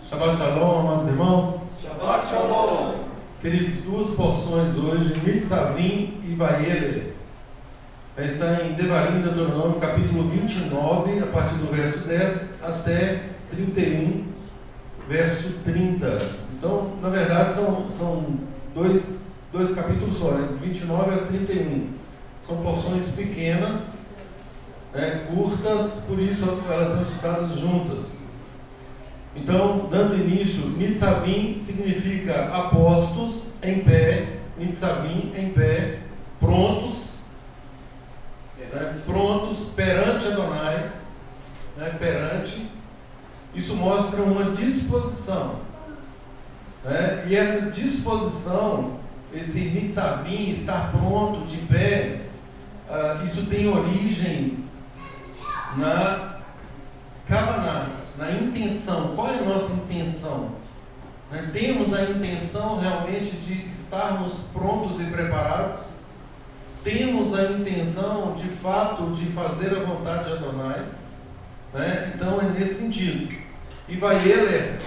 Shabbat Shalom, amados irmãos. Shabbat Shalom. Queridos, duas porções hoje, Nitzavim e Vayeler. Está em Devarim, Deuteronômio, capítulo 29, a partir do verso 10 até 31, verso 30. Então, na verdade, são dois capítulos só, né? 29 a 31. São porções pequenas, curtas, por isso elas são estudadas juntas. Então, dando início, Nitzavim significa apostos em pé, Nitzavim em pé, prontos perante Adonai, perante. Isso mostra uma disposição, e essa disposição, esse Nitzavim, estar pronto, de pé, isso tem origem na Kavaná, na intenção. Qual é a nossa intenção? Temos a intenção realmente de estarmos prontos e preparados? Temos a intenção de fato de fazer a vontade de Adonai? Então é nesse sentido. E Vayeler,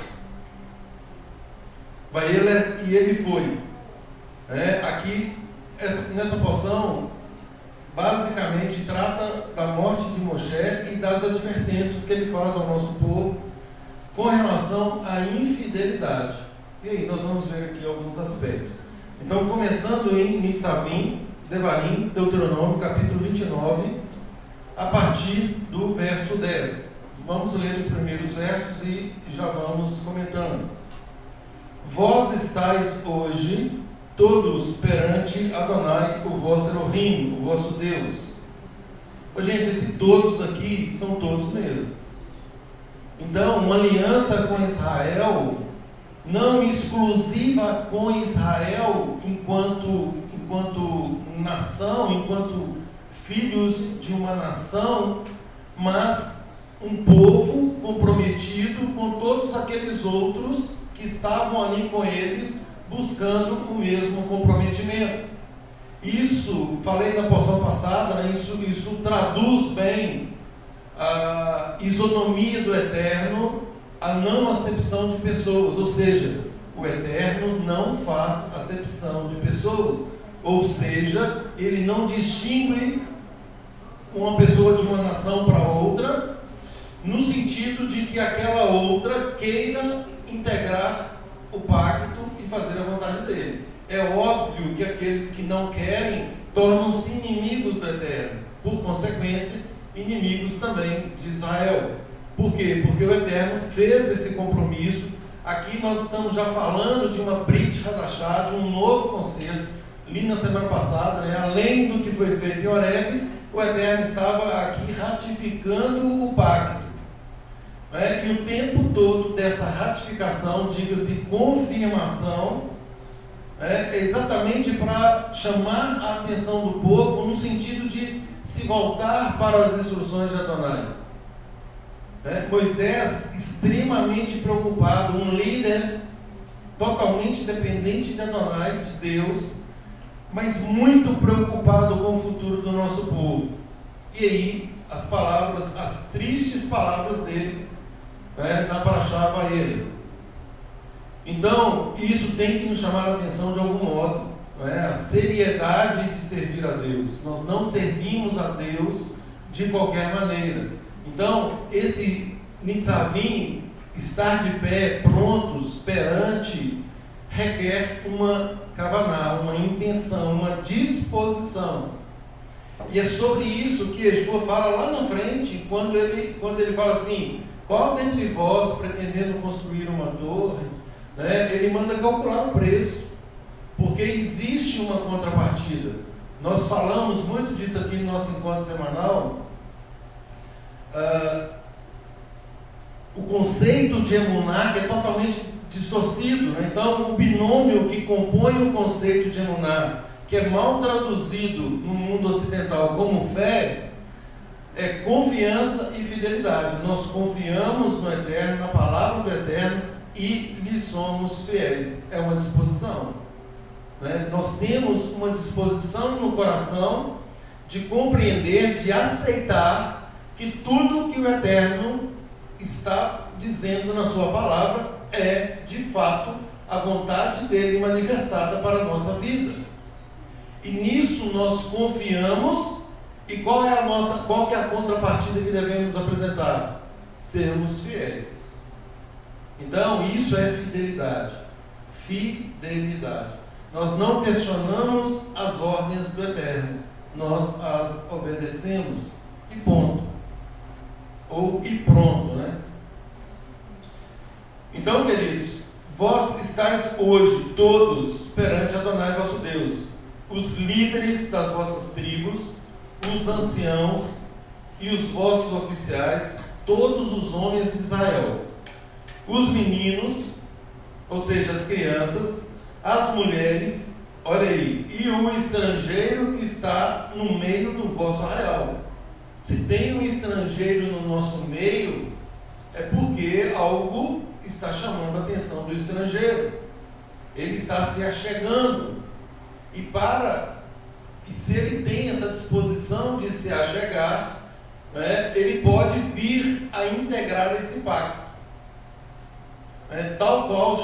e ele foi. Aqui, nessa porção, basicamente trata da morte de Moshe e das advertências que ele faz ao nosso povo com relação à infidelidade. E aí nós vamos ver aqui alguns aspectos. Então, começando em Nitzavim, Devarim, Deuteronômio, capítulo 29, a partir do verso 10. Vamos ler os primeiros versos e já vamos comentando. Vós estáis hoje todos perante Adonai, o vosso Elohim, o vosso Deus. Gente, esse todos aqui são todos mesmo. Então, uma aliança com Israel, não exclusiva com Israel enquanto nação, enquanto filhos de uma nação, mas um povo comprometido com todos aqueles outros que estavam ali com eles, buscando o mesmo comprometimento. Isso, falei na porção passada, isso traduz bem a isonomia do Eterno, a não acepção de pessoas, ou seja, o Eterno não faz acepção de pessoas, ou seja, ele não distingue uma pessoa de uma nação para outra, no sentido de que aquela outra queira integrar o pacto e fazer a vontade dele. É óbvio que aqueles que não querem tornam-se inimigos do Eterno, por consequência, inimigos também de Israel. Por quê? Porque o Eterno fez esse compromisso. Aqui nós estamos já falando de uma Brit Hadashah, de um novo concerto. Li na semana passada, além do que foi feito em Horeb, o Eterno estava aqui ratificando o pacto. E o tempo todo dessa ratificação, diga-se confirmação, é exatamente para chamar a atenção do povo no sentido de se voltar para as instruções de Adonai. Moisés, extremamente preocupado, um líder totalmente dependente de Adonai, de Deus, mas muito preocupado com o futuro do nosso povo. E aí, as tristes palavras dele, na Parashá Vayeler. Então, isso tem que nos chamar a atenção de algum modo, a seriedade de servir a Deus. Nós não servimos a Deus de qualquer maneira. Então, esse Nitzavim, estar de pé, prontos, perante, requer uma kavaná, uma intenção, uma disposição. E é sobre isso que Yeshua fala lá na frente, quando ele fala assim: qual dentre vós, pretendendo construir uma torre, ele manda calcular o preço, porque existe uma contrapartida. Nós falamos muito disso aqui no nosso encontro semanal. O conceito de emuná que é totalmente distorcido, Então, o binômio que compõe o conceito de emuná, que é mal traduzido no mundo ocidental como fé, é confiança e fidelidade. Nós confiamos no Eterno, na palavra do Eterno, e lhe somos fiéis. É uma disposição. Nós temos uma disposição no coração de compreender, de aceitar que tudo que o Eterno está dizendo na sua palavra é é, de fato, a vontade dele manifestada para a nossa vida. E nisso nós confiamos. E qual que é a contrapartida que devemos apresentar? Sermos fiéis. Então, isso é fidelidade. Fidelidade. Nós não questionamos as ordens do Eterno, nós as obedecemos. E ponto. Ou e pronto, né? Então, queridos, vós estáis hoje todos perante Adonai vosso Deus, os líderes das vossas tribos, os anciãos e os vossos oficiais, todos os homens de Israel, os meninos, ou seja, as crianças, as mulheres, olha aí, e o estrangeiro que está no meio do vosso arraial. Se tem um estrangeiro no nosso meio, é porque algo está chamando a atenção do estrangeiro. Ele está se achegando. E se ele tem essa disposição de se achegar, né, ele pode vir a integrar esse pacto. Tal qual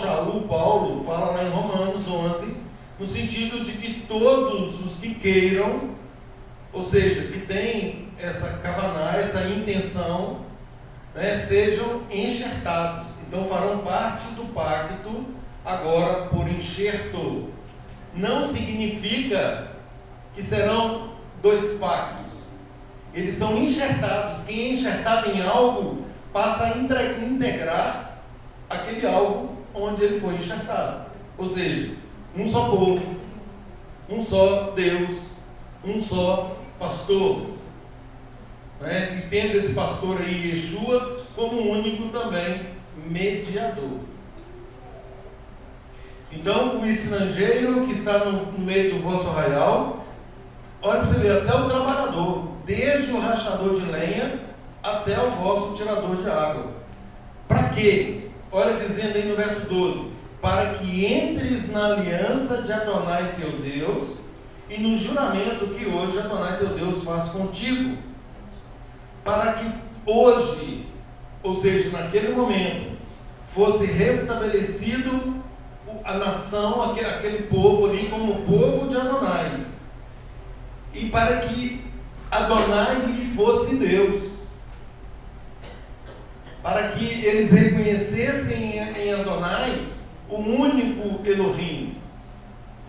Paulo fala lá em Romanos 11, no sentido de que todos os que queiram, ou seja, que têm essa kavaná, essa intenção, né, sejam enxertados. Então farão parte do pacto agora por enxerto. Não significa que serão dois pactos. Eles são enxertados. Quem é enxertado em algo passa a integrar aquele algo onde ele foi enxertado. Ou seja, um só povo, um só Deus, um só pastor, né? E tendo esse pastor aí, Yeshua, como único também mediador. Então, o estrangeiro que está no meio do vosso arraial, olha para você ver, até o trabalhador, desde o rachador de lenha até o vosso tirador de água. Para quê? Olha dizendo aí no verso 12: para que entres na aliança de Adonai teu Deus e no juramento que hoje Adonai teu Deus faz contigo, para que hoje, ou seja, naquele momento, fosse restabelecido a nação, aquele povo ali como povo de Adonai, e para que Adonai lhe fosse Deus, para que eles reconhecessem em Adonai o único Elohim,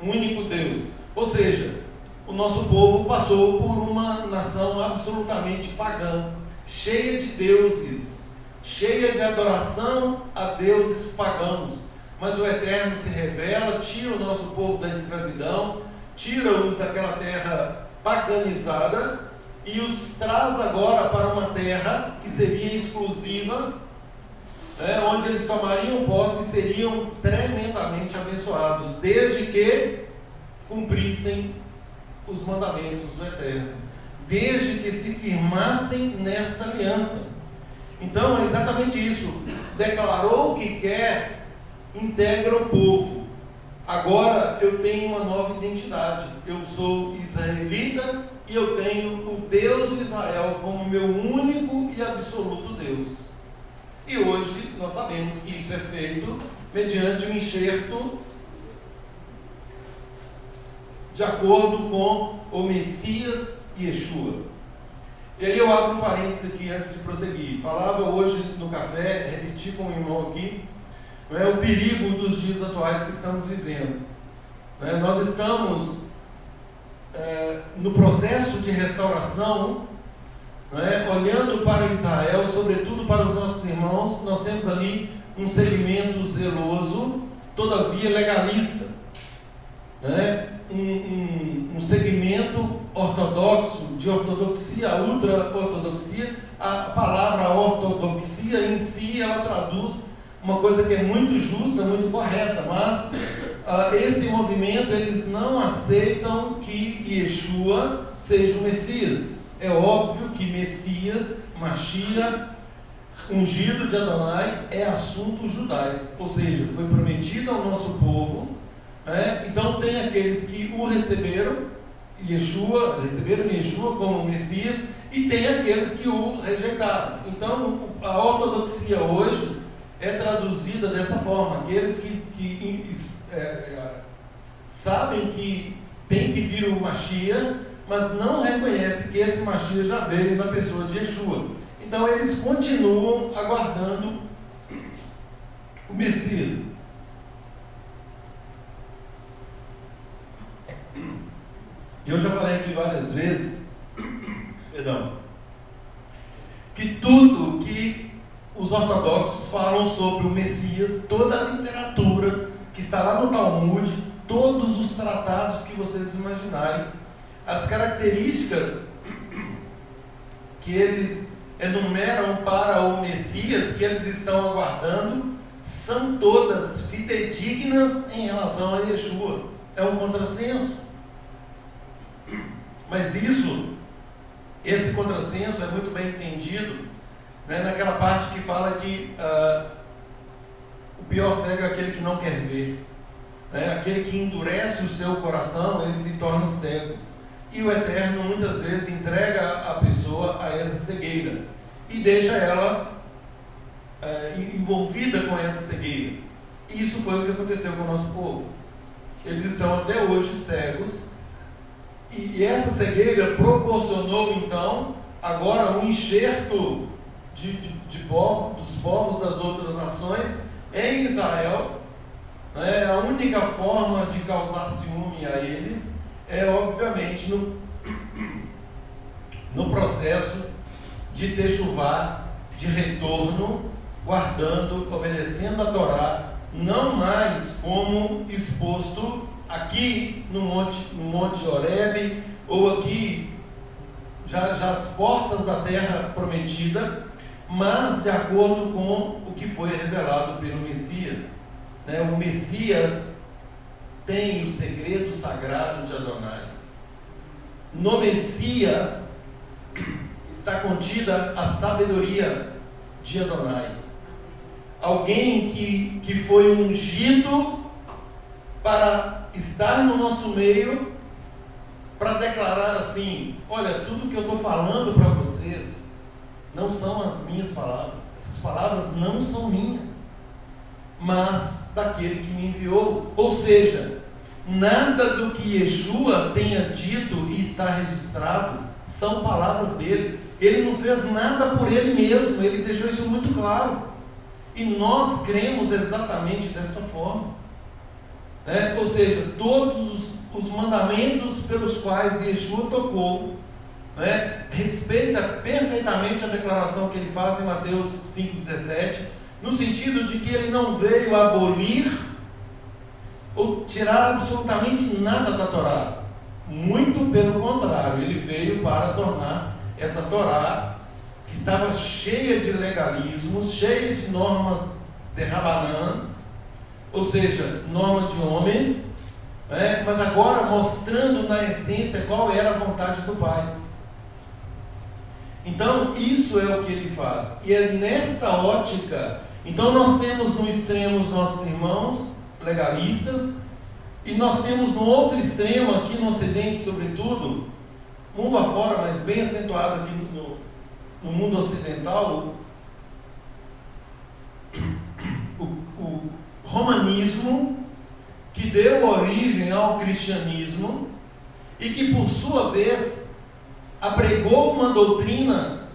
o único Deus. Ou seja, o nosso povo passou por uma nação absolutamente pagã, cheia de deuses, cheia de adoração a deuses pagãos. Mas o Eterno se revela, tira o nosso povo da escravidão, tira-os daquela terra paganizada e os traz agora para uma terra que seria exclusiva, onde eles tomariam posse e seriam tremendamente abençoados, desde que cumprissem os mandamentos do Eterno, desde que se firmassem nesta aliança. Então é exatamente isso. Declarou o que quer, integra o povo. Agora eu tenho uma nova identidade. Eu sou israelita e eu tenho o Deus de Israel como meu único e absoluto Deus. E hoje nós sabemos que isso é feito mediante um enxerto de acordo com o Messias Yeshua. E aí eu abro um parênteses aqui antes de prosseguir. Falava hoje no café, repeti com o irmão aqui, o perigo dos dias atuais que estamos vivendo. Nós estamos no processo de restauração, olhando para Israel, sobretudo para os nossos irmãos. Nós temos ali um segmento zeloso, todavia legalista, um segmento ortodoxo, de ortodoxia, ultra-ortodoxia. A palavra ortodoxia em si, ela traduz uma coisa que é muito justa, muito correta, mas esse movimento, eles não aceitam que Yeshua seja o Messias. É óbvio que Messias, Mashiach, ungido de Adonai, é assunto judaico, ou seja, foi prometido ao nosso povo. Então tem aqueles que o receberam Yeshua como Messias, e tem aqueles que o rejeitaram. Então a ortodoxia hoje, é traduzida dessa forma: aqueles que sabem que tem que vir o Mashiach, mas não reconhecem que esse Mashiach já veio na pessoa de Yeshua. Então eles continuam aguardando o Messias. Eu já falei aqui várias vezes, que tudo que os ortodoxos falam sobre o Messias, toda a literatura que está lá no Talmud, todos os tratados que vocês imaginarem, as características que eles enumeram para o Messias, que eles estão aguardando, são todas fidedignas em relação a Yeshua. É um contrassenso. Mas esse contrassenso é muito bem entendido, né, naquela parte que fala que o pior cego é aquele que não quer ver, né? Aquele que endurece o seu coração, ele se torna cego. E o Eterno muitas vezes entrega a pessoa a essa cegueira e deixa ela envolvida com essa cegueira. E isso foi o que aconteceu com o nosso povo. Eles estão até hoje cegos, e essa cegueira proporcionou então agora um enxerto dos povos das outras nações em Israel, né? A única forma de causar ciúme a eles é obviamente no processo de techuvá, de retorno, guardando, obedecendo a Torá, não mais como exposto aqui no Monte Horebe, ou aqui já às portas da terra prometida, mas de acordo com o que foi revelado pelo Messias, né? O Messias tem o segredo sagrado de Adonai. No Messias está contida a sabedoria de Adonai. Alguém que foi ungido para estar no nosso meio, para declarar assim: olha, tudo que eu estou falando para vocês não são as minhas palavras, essas palavras não são minhas, mas daquele que me enviou. Ou seja, nada do que Yeshua tenha dito e está registrado são palavras dele. Ele não fez nada por ele mesmo, ele deixou isso muito claro, e nós cremos exatamente desta forma. Ou seja, todos os mandamentos pelos quais Yeshua tocou, respeita perfeitamente a declaração que ele faz em Mateus 5,17, no sentido de que ele não veio abolir ou tirar absolutamente nada da Torá. Muito pelo contrário, ele veio para tornar essa Torá, que estava cheia de legalismos, cheia de normas de Rabanã, ou seja, norma de homens, mas agora mostrando na essência qual era a vontade do Pai. Então isso é o que ele faz, e é nesta ótica. Então nós temos no extremo os nossos irmãos legalistas, e nós temos no outro extremo, aqui no Ocidente sobretudo, mundo afora, mas bem acentuado aqui no mundo ocidental, o romanismo, que deu origem ao cristianismo e que por sua vez apregou uma doutrina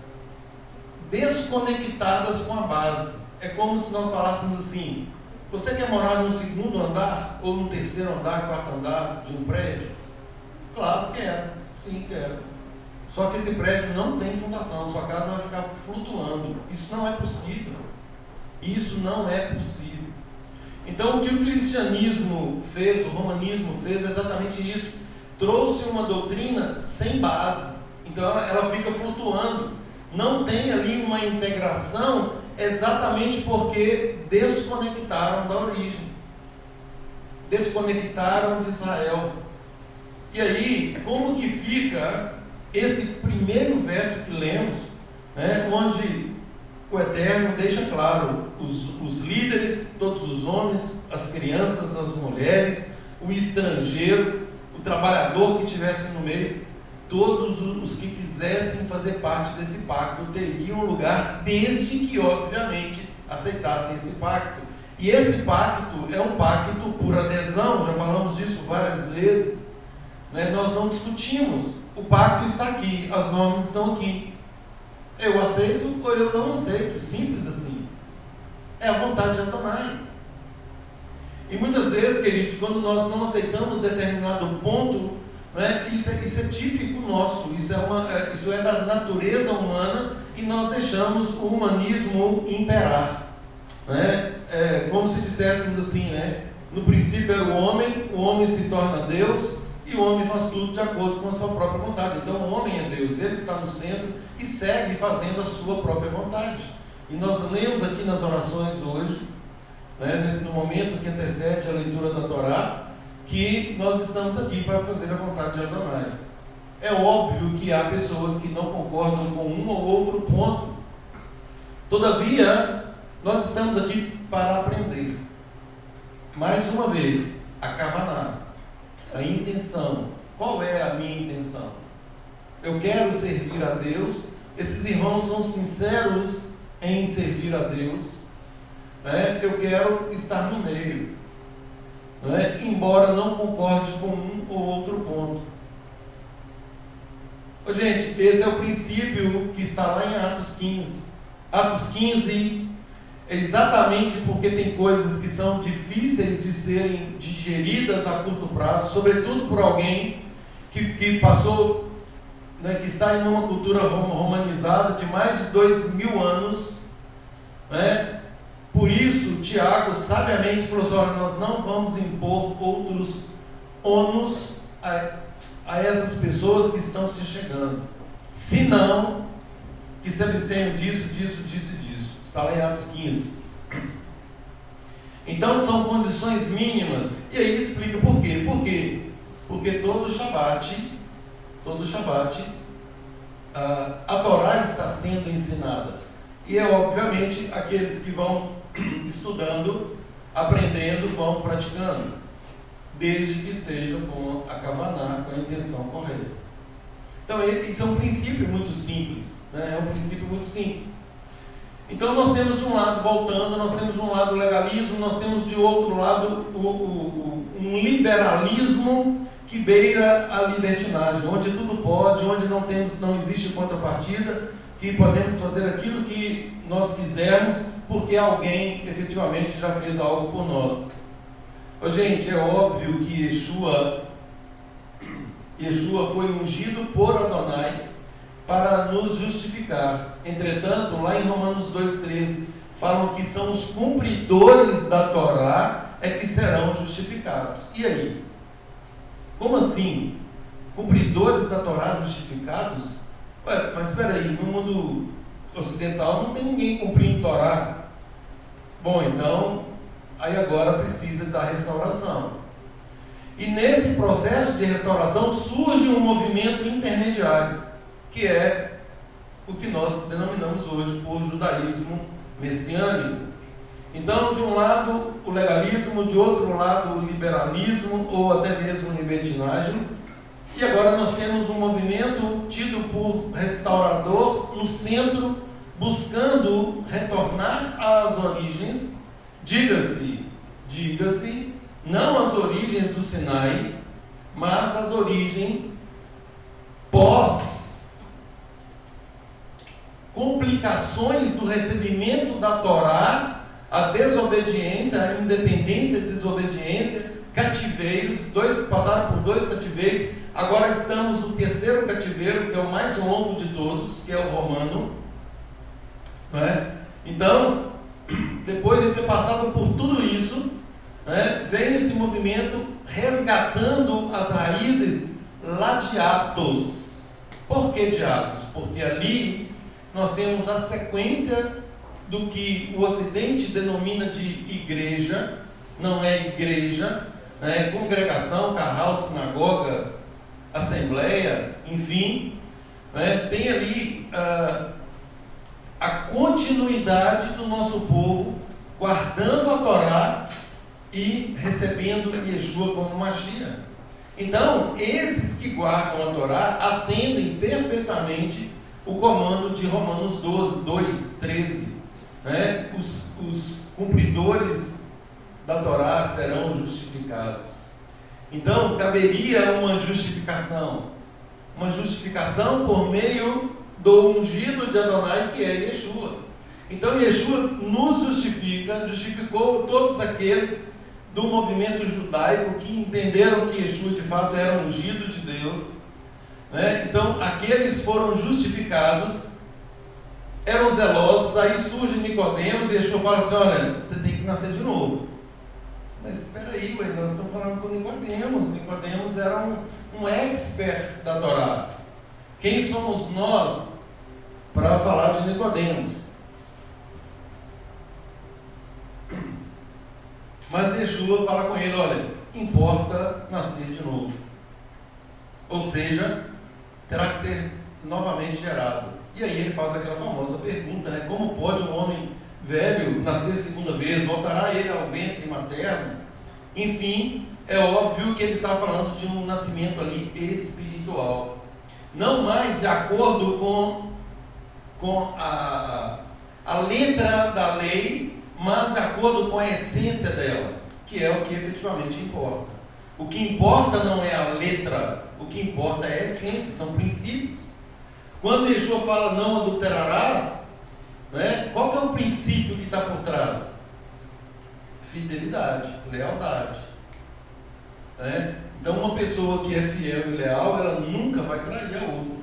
desconectadas com a base. É como se nós falássemos assim: você quer morar no segundo andar ou no terceiro andar, quarto andar de um prédio? Claro, quero, sim, quero. Só que esse prédio não tem fundação, sua casa vai ficar flutuando. Isso não é possível. Isso não é possível. Então o que o cristianismo fez, o romanismo fez, é exatamente isso. Trouxe uma doutrina sem base. Então ela fica flutuando. Não tem ali uma integração, exatamente porque desconectaram da origem. Desconectaram de Israel. E aí, como que fica esse primeiro verso que lemos, onde o Eterno deixa claro: os líderes, todos os homens, as crianças, as mulheres, o estrangeiro, o trabalhador que estivesse no meio, todos os que quisessem fazer parte desse pacto teriam lugar, desde que, obviamente, aceitassem esse pacto. E esse pacto é um pacto por adesão, já falamos disso várias vezes, né? Nós não discutimos, o pacto está aqui, as normas estão aqui. Eu aceito ou eu não aceito, simples assim. É a vontade de Adonai. E muitas vezes, queridos, quando nós não aceitamos determinado ponto, né, isso é típico nosso, isso é da natureza humana, e nós deixamos o humanismo imperar. Né? Como se disséssemos assim, né? No princípio era o homem se torna Deus, e o homem faz tudo de acordo com a sua própria vontade. Então o homem é Deus, ele está no centro e segue fazendo a sua própria vontade. E nós lemos aqui nas orações hoje, né, no momento que antecede a leitura da Torá, que nós estamos aqui para fazer a vontade de Adonai. É óbvio que há pessoas que não concordam com um ou outro ponto. Todavia, nós estamos aqui para aprender. Mais uma vez, a kavaná, a intenção. Qual é a minha intenção? Eu quero servir a Deus. Esses irmãos são sinceros em servir a Deus. Né? Eu quero estar no meio. Né? Embora não concorde com um ou outro ponto. Gente, esse é o princípio que está lá em Atos 15. Atos 15 é exatamente porque tem coisas que são difíceis de serem digeridas a curto prazo, sobretudo por alguém que passou, né, que está em uma cultura romanizada de mais de 2000 anos, né? Por isso, Tiago sabiamente falou assim: olha, nós não vamos impor outros ônus a essas pessoas que estão se chegando, senão que se abstenham disso. Está lá em Atos 15. Então são condições mínimas. E aí explica por quê. Por quê? Porque todo Shabat, a Torá está sendo ensinada. E é obviamente aqueles que vão estudando, aprendendo, vão praticando, desde que estejam com a kavaná, com a intenção correta. Então isso é um princípio muito simples, né? É um princípio muito simples. Então nós temos de um lado, voltando, nós temos de um lado o legalismo, nós temos de outro lado um liberalismo que beira a libertinagem, onde tudo pode, onde não existe contrapartida, que podemos fazer aquilo que nós quisermos, porque alguém efetivamente já fez algo por nós. Gente, é óbvio que Yeshua foi ungido por Adonai para nos justificar. Entretanto, lá em Romanos 2,13, falam que são os cumpridores da Torá é que serão justificados. E aí? Como assim? Cumpridores da Torá justificados? Ué, mas espera aí, no mundo ocidental não tem ninguém cumprindo Torá. Bom, então, aí agora precisa da restauração. E nesse processo de restauração surge um movimento intermediário, que é o que nós denominamos hoje por judaísmo messiânico. Então, de um lado o legalismo, de outro lado o liberalismo, ou até mesmo libertinagem, e agora nós temos um movimento tido por restaurador no centro, buscando retornar às origens, diga-se, não as origens do Sinai, mas as origens complicações do recebimento da Torá, a desobediência, a independência e desobediência, cativeiros, passaram por 2 cativeiros, agora estamos no 3º cativeiro, que é o mais longo de todos, que é o romano, não é? Então, depois de ter passado por tudo isso, né, vem esse movimento resgatando as raízes lá de Atos. Por que de Atos? Porque ali nós temos a sequência do que o Ocidente denomina de igreja, não é igreja, né? Congregação, carral, sinagoga, assembleia, enfim, né? Tem ali a continuidade do nosso povo, guardando a Torá e recebendo Yeshua como Mashiach. Então, esses que guardam a Torá atendem perfeitamente o comando de Romanos 2,13. né, os cumpridores da Torá serão justificados. Então, caberia uma justificação por meio do ungido de Adonai, que é Yeshua. Então, Yeshua nos justificou todos aqueles do movimento judaico que entenderam que Yeshua de fato era ungido de Deus, né? Então, aqueles foram justificados, eram zelosos. Aí surge Nicodemos e Yeshua fala assim: olha, você tem que nascer de novo. Mas espera aí, nós estamos falando com Nicodemos. Nicodemos era um expert da Torá. Quem somos nós para falar de Nicodemos? Mas Yeshua fala com ele: olha, importa nascer de novo. Ou seja, terá que ser novamente gerado. E aí ele faz aquela famosa pergunta, né? Como pode um homem velho nascer segunda vez? Voltará ele ao ventre materno? Enfim, é óbvio que ele está falando de um nascimento ali espiritual. Não mais de acordo com a letra da lei, mas de acordo com a essência dela, que é o que efetivamente importa. O que importa não é a letra, o que importa é a essência, são princípios. Quando Yeshua fala não adulterarás, né, qual que é o princípio que está por trás? Fidelidade, lealdade. Né? Então, uma pessoa que é fiel e leal, ela nunca vai trair a outra.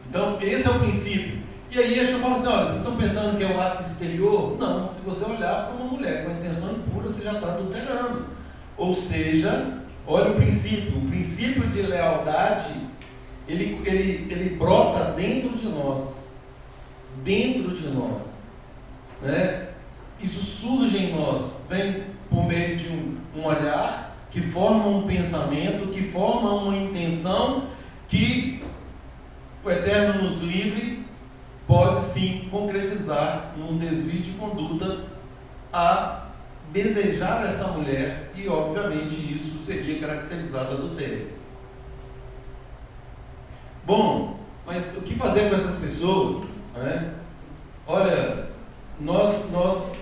Então, esse é o princípio. E aí Yeshua fala assim: olha, vocês estão pensando que é o ato exterior? Não, se você olhar para uma mulher com a intenção impura, você já está adulterando. Ou seja, olha o princípio de lealdade, ele brota dentro de nós, né? Isso surge em nós, vem por meio de um olhar, que forma um pensamento, que forma uma intenção, que o Eterno nos livre, pode sim concretizar num desvio de conduta a desejar essa mulher, e obviamente isso seria caracterizado adultério. Bom, mas o que fazer com essas pessoas? Né? Olha, nós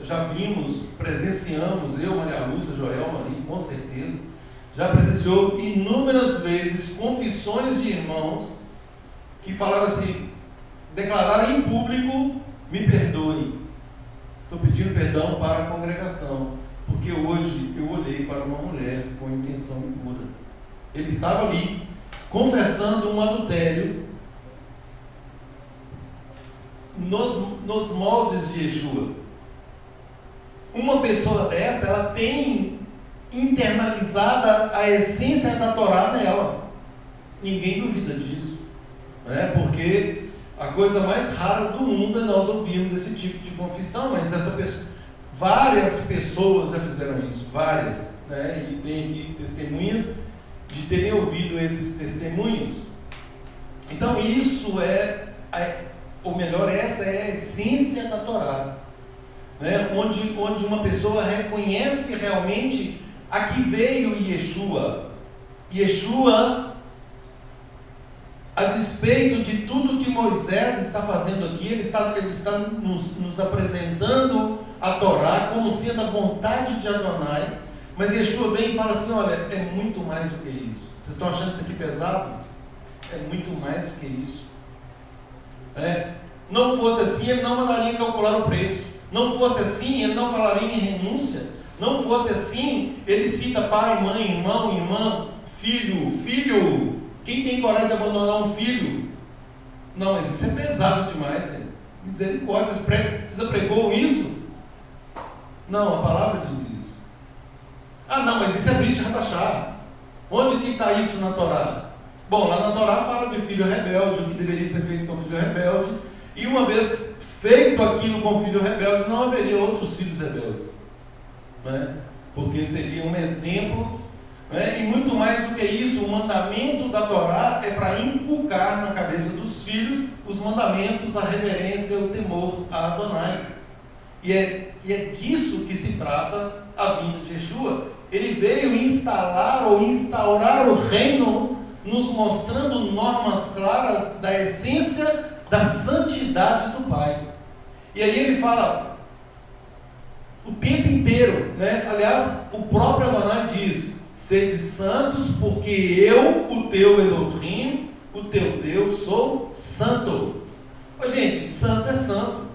já vimos, presenciamos, eu, Maria Lúcia, Joelma, e com certeza, já presenciou inúmeras vezes confissões de irmãos que falaram assim, declararam em público: me perdoem, estou pedindo perdão para a congregação, porque hoje eu olhei para uma mulher com intenção impura. Ele estava ali confessando um adultério nos moldes de Yeshua. Uma pessoa dessa, ela tem internalizada a essência da Torá nela. Ninguém duvida disso, né? Porque a coisa mais rara do mundo é nós ouvirmos esse tipo de confissão, mas várias pessoas já fizeram isso, várias, né? E tem aqui testemunhas de terem ouvido esses testemunhos. Então isso essa é a essência da Torá, né? Onde uma pessoa reconhece realmente a que veio Yeshua. A despeito de tudo que Moisés está fazendo aqui, ele está nos apresentando a Torá como sendo a vontade de Adonai, mas Yeshua vem e fala assim: olha, é muito mais do que isso. Vocês estão achando isso aqui pesado? É muito mais do que isso. Não fosse assim, ele não mandaria calcular o preço. Não fosse assim, ele não falaria em renúncia. Não fosse assim, ele cita pai, mãe, irmão, irmã, filho. Quem tem coragem de abandonar um filho? Não, mas isso é pesado demais, hein? Misericórdia, você já pregou isso? Não, a palavra diz isso. Ah, não, mas isso é Brit Hadashah. Onde que está isso na Torá? Bom, lá na Torá fala de filho rebelde, o que deveria ser feito com o filho rebelde, e uma vez feito aquilo com o filho rebelde, não haveria outros filhos rebeldes, né? Porque seria um exemplo, né? E muito mais do que isso, o mandamento da Torá é para inculcar na cabeça dos filhos os mandamentos, a reverência, o temor a Adonai. E é disso que se trata a vinda de Yeshua. Ele veio instalar ou instaurar o reino, nos mostrando normas claras da essência da santidade do Pai. E aí ele fala o tempo inteiro, né? Aliás, o próprio Adonai diz: sede santos, porque eu, o teu Elohim, o teu Deus, sou santo. Ô, gente, santo é santo.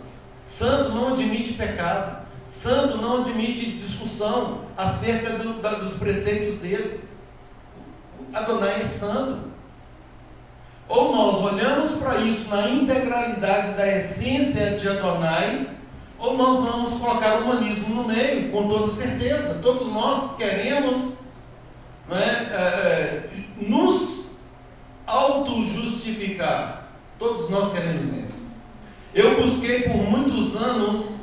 Santo não admite pecado. Santo não admite discussão acerca dos preceitos dele. Adonai é santo. Ou nós olhamos para isso na integralidade da essência de Adonai, ou nós vamos colocar o humanismo no meio, com toda certeza. Todos nós queremos, nos auto-justificar. Todos nós queremos isso. Eu busquei por muitos anos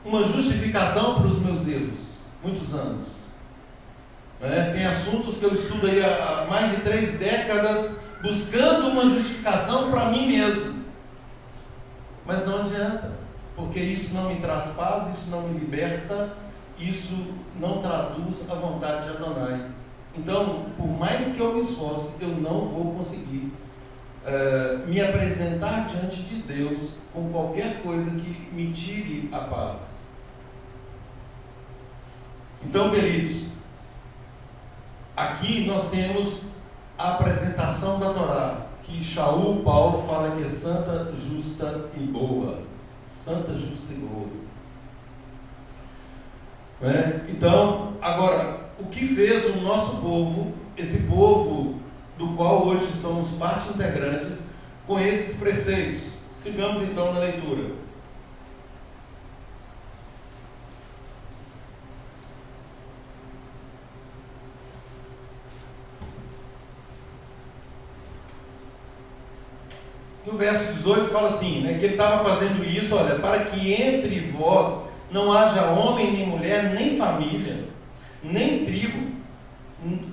uma justificação para os meus erros. Muitos anos. Tem assuntos que eu estudo aí há mais de 3 décadas, buscando uma justificação para mim mesmo. Mas não adianta, porque isso não me traz paz, isso não me liberta, isso não traduz a vontade de Adonai. Então, por mais que eu me esforce, eu não vou conseguir me apresentar diante de Deus com qualquer coisa que me tire a paz. Então, queridos, aqui nós temos a apresentação da Torá, que Shaul, Paulo, fala que é santa, justa e boa. Santa, justa e boa. Então, agora, o que fez o nosso povo, esse povo do qual hoje somos parte integrantes, com esses preceitos? Sigamos então na leitura. No verso 18 fala assim, que ele estava fazendo isso, olha, para que entre vós não haja homem, nem mulher, nem família, nem tribo,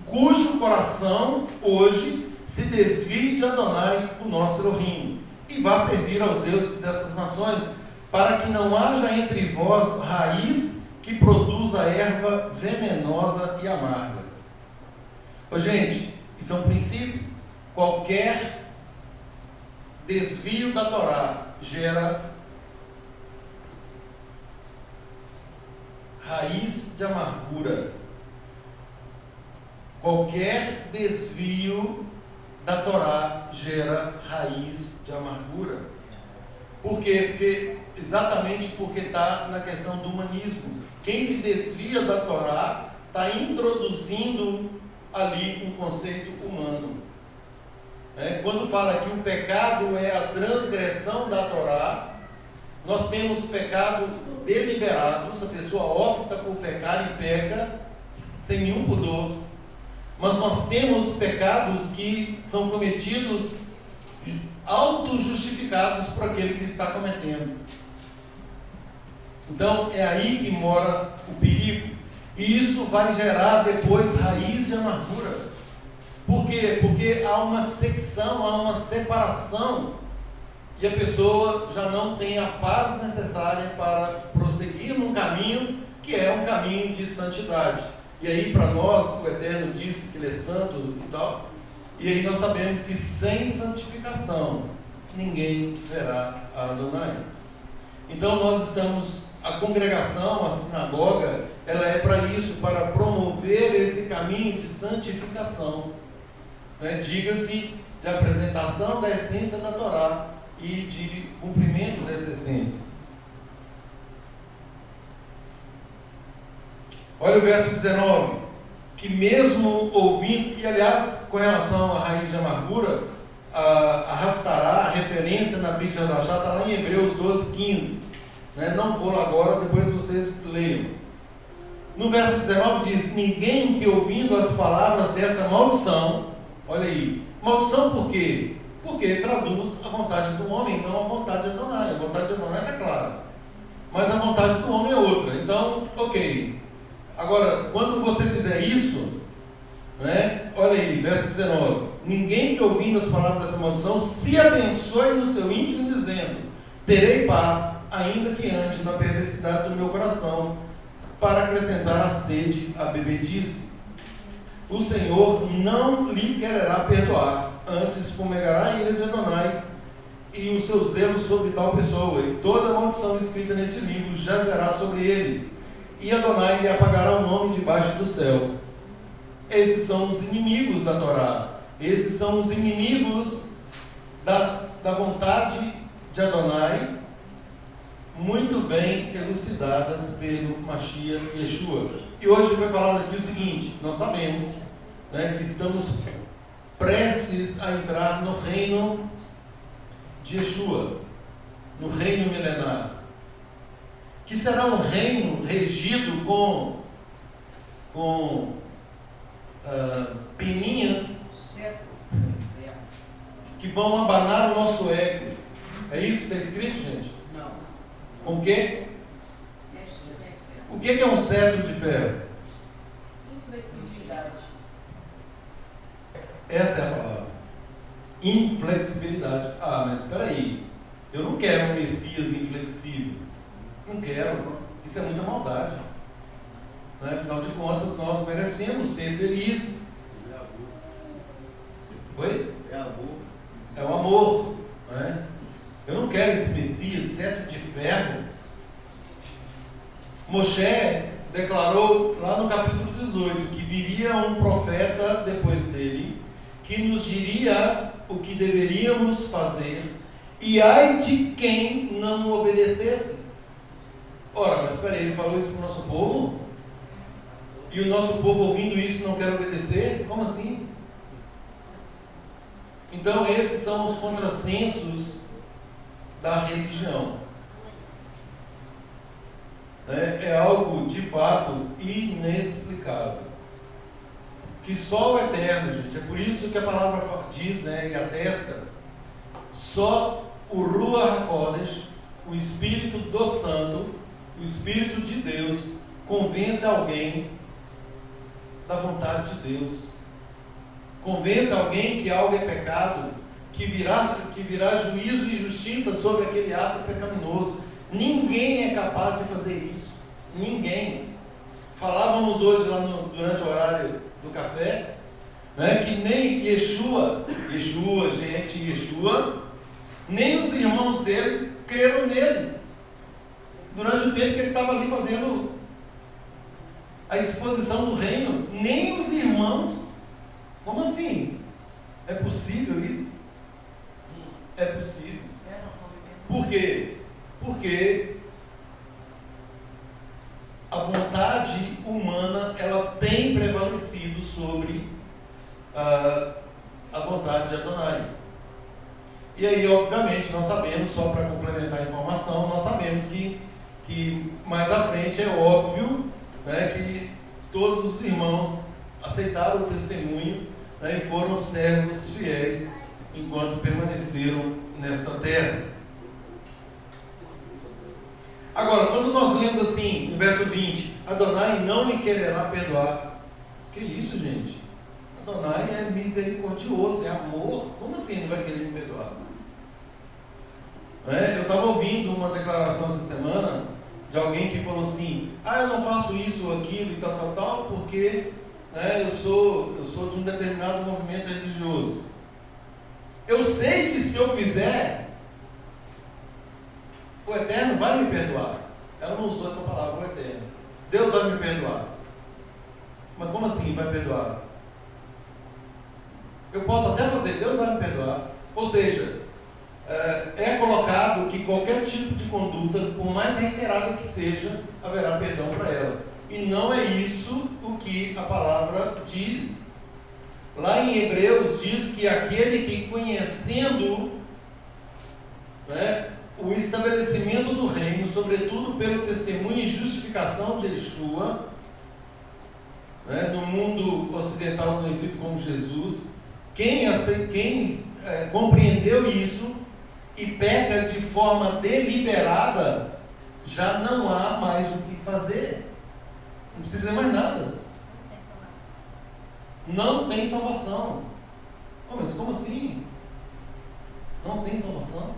cujo coração hoje se desvie de Adonai, o nosso Elohim, e vá servir aos deuses dessas nações, para que não haja entre vós raiz que produza erva venenosa e amarga. Gente, isso é um princípio. Qualquer desvio da Torá gera raiz de amargura. Qualquer desvio da Torá gera raiz de amargura. Por quê? Exatamente porque está na questão do humanismo. Quem se desvia da Torá está introduzindo ali um conceito humano. Quando fala que o pecado é a transgressão da Torá, nós temos pecado deliberado, a pessoa opta por pecar e peca sem nenhum pudor. Mas nós temos pecados que são cometidos auto-justificados por aquele que está cometendo. Então é aí que mora o perigo. E isso vai gerar depois raiz de amargura. Por quê? Porque há uma secção, há uma separação, e a pessoa já não tem a paz necessária para prosseguir num caminho que é um caminho de santidade. E aí para nós, o Eterno disse que Ele é santo e tal, e aí nós sabemos que sem santificação ninguém verá a Adonai. Então nós estamos, a congregação, a sinagoga, ela é para isso, para promover esse caminho de santificação. Diga-se de apresentação da essência da Torá e de cumprimento dessa essência. Olha o verso 19, que mesmo ouvindo, e aliás, com relação à raiz de amargura, a Haftará, a referência na Brit Hadashah, está lá em Hebreus 12:15. Não vou lá agora, depois vocês leiam. No verso 19 diz: ninguém que ouvindo as palavras desta maldição, olha aí, maldição por quê? Porque traduz a vontade do homem, não a vontade de Adonai. A vontade de Adonai está clara, mas a vontade do homem é outra. Então, ok. Agora, quando você fizer isso, olha aí, verso 19: ninguém que ouvindo as palavras dessa maldição se abençoe no seu íntimo, dizendo: terei paz, ainda que ande na perversidade do meu coração, para acrescentar a sede à bebedice. O Senhor não lhe quererá perdoar, antes fumegará a ira de Adonai e o seu zelo sobre tal pessoa, e toda maldição escrita nesse livro jazerá sobre ele, e Adonai lhe apagará o nome debaixo do céu. Esses são os inimigos da Torá, esses são os inimigos da vontade de Adonai, muito bem elucidadas pelo Mashiach Yeshua. E hoje foi falado aqui o seguinte: nós sabemos, que estamos prestes a entrar no reino de Yeshua, no reino milenar, que será um reino regido com peninhas que vão abanar o nosso ego. É isso que está escrito, gente? Não. Com o quê? O que é um cetro de ferro? Inflexibilidade. Essa é a palavra. Inflexibilidade. Ah, mas espera aí. Eu não quero um Messias inflexível. Não quero. Isso é muita maldade. Afinal de contas, nós merecemos ser felizes. Oi? É amor. É o amor. Eu não quero esse Messias, cetro de ferro. Moshe declarou lá no capítulo 18 que viria um profeta depois dele, que nos diria o que deveríamos fazer, e ai de quem não obedecesse. Ora, mas espera aí, ele falou isso para o nosso povo? E o nosso povo, ouvindo isso, não quer obedecer? Como assim? Então, esses são os contrassensos da religião. É algo, de fato, inexplicável. Que só o Eterno, gente, é por isso que a palavra diz, e atesta, só o Ruach HaKodesh, o Espírito do Santo, o Espírito de Deus, convence alguém da vontade de Deus. Convence alguém que algo é pecado, que virá juízo e justiça sobre aquele ato pecaminoso. Ninguém é capaz de fazer isso. Ninguém. Falávamos hoje lá durante o horário do café, que nem Yeshua, nem os irmãos dele creram nele. Durante o tempo que ele estava ali fazendo a exposição do reino, nem os irmãos. Como assim? É possível isso? É possível. Por quê? Porque a vontade humana, ela tem prevalecido sobre a vontade de Adonai. E aí, obviamente, nós sabemos, só para complementar a informação, nós sabemos que mais à frente é óbvio, que todos os irmãos aceitaram o testemunho, e foram servos fiéis enquanto permaneceram nesta terra. Agora, quando nós lemos assim, no verso 20, Adonai não lhe quererá perdoar. Que isso, gente? Adonai é misericordioso, é amor. Como assim ele vai querer me perdoar? Eu estava ouvindo uma declaração essa semana de alguém que falou assim: eu não faço isso ou aquilo e tal, porque eu sou de um determinado movimento religioso. Eu sei que se eu fizer, o Eterno vai me perdoar. Ela não usou essa palavra, o Eterno. Deus vai me perdoar. Mas como assim vai perdoar? Eu posso até fazer, Deus vai me perdoar. Ou seja, é colocado que qualquer tipo de conduta, por mais reiterada que seja, haverá perdão para ela. E não é isso o que a palavra diz. Lá em Hebreus diz que aquele que, conhecendo o estabelecimento do reino, sobretudo pelo testemunho e justificação de Yeshua, no mundo ocidental conhecido como Jesus, quem compreendeu isso e peca de forma deliberada, já não há mais o que fazer. Não precisa fazer mais nada. Não tem salvação. Mas como assim? Não tem salvação?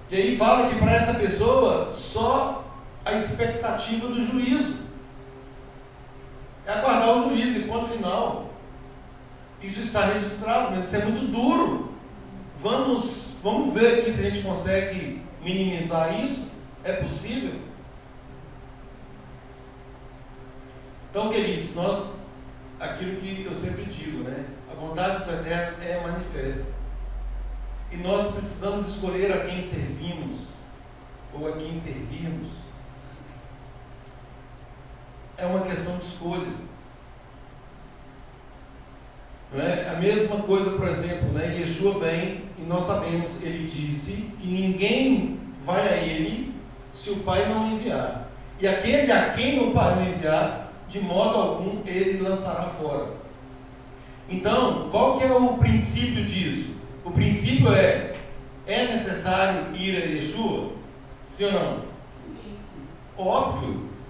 E aí fala que para essa pessoa só a expectativa do juízo. É aguardar o juízo e ponto final. Isso está registrado, mas isso é muito duro. Vamos vamos ver aqui se a gente consegue minimizar isso. É possível? Então, queridos, aquilo que eu sempre digo, né? A vontade do Eterno é manifesta. E nós precisamos escolher a quem servimos, ou a quem servirmos. É uma questão de escolha. Não é? A mesma coisa, por exemplo, né? Yeshua vem e nós sabemos, ele disse que ninguém vai a ele se o Pai não enviar. E aquele a quem o Pai não enviar, de modo algum ele lançará fora. Então, qual que é o princípio disso? O princípio é necessário ir a Yeshua? Sim ou não? Sim.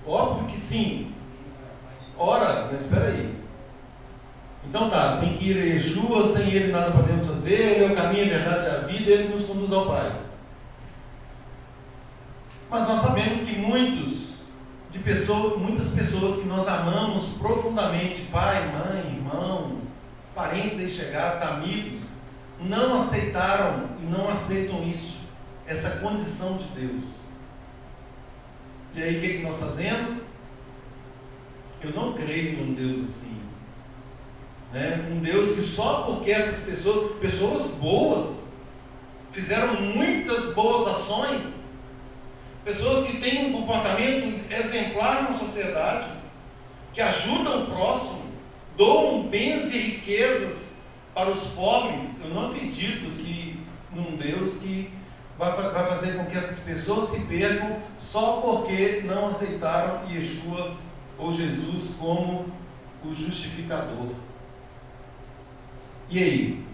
Óbvio que sim. Ora, mas espera aí. Então tá, tem que ir a Yeshua, sem ele nada podemos fazer, ele é o caminho, a verdade e a vida, ele nos conduz ao Pai. Mas nós sabemos que muitas pessoas que nós amamos profundamente, pai, mãe, irmão, parentes aí chegados, amigos, não aceitaram e não aceitam isso, essa condição de Deus. E aí o que nós fazemos? Eu não creio num Deus assim, né? Um Deus que só porque essas pessoas boas, fizeram muitas boas ações, pessoas que têm um comportamento exemplar na sociedade, que ajudam o próximo, doam bens e riquezas para os pobres. Eu não acredito que num Deus que vai fazer com que essas pessoas se percam só porque não aceitaram Yeshua ou Jesus como o justificador. E aí?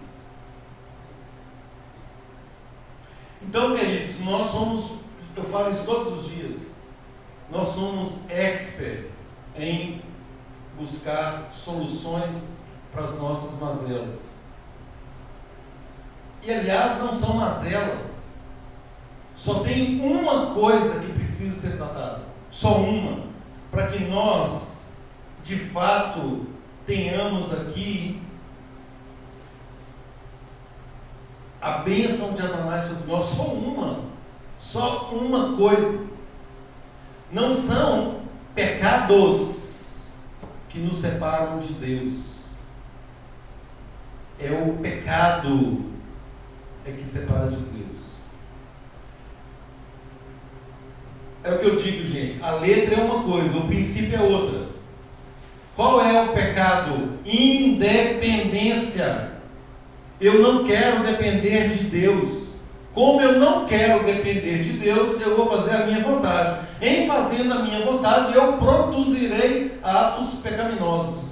Então, queridos, nós somos, eu falo isso todos os dias, nós somos experts em buscar soluções para as nossas mazelas. E aliás, não são mazelas. Só tem uma coisa que precisa ser tratada. Só uma. Para que nós, de fato, tenhamos aqui a bênção de Adonai sobre nós. Só uma coisa. Não são pecados que nos separam de Deus. É o pecado que separa de Deus. É o que eu digo, gente. A letra é uma coisa, o princípio é outra. Qual é o pecado? Independência. Eu não quero depender de Deus. Como eu não quero depender de Deus, eu vou fazer a minha vontade. Em fazendo a minha vontade, eu produzirei atos pecaminosos.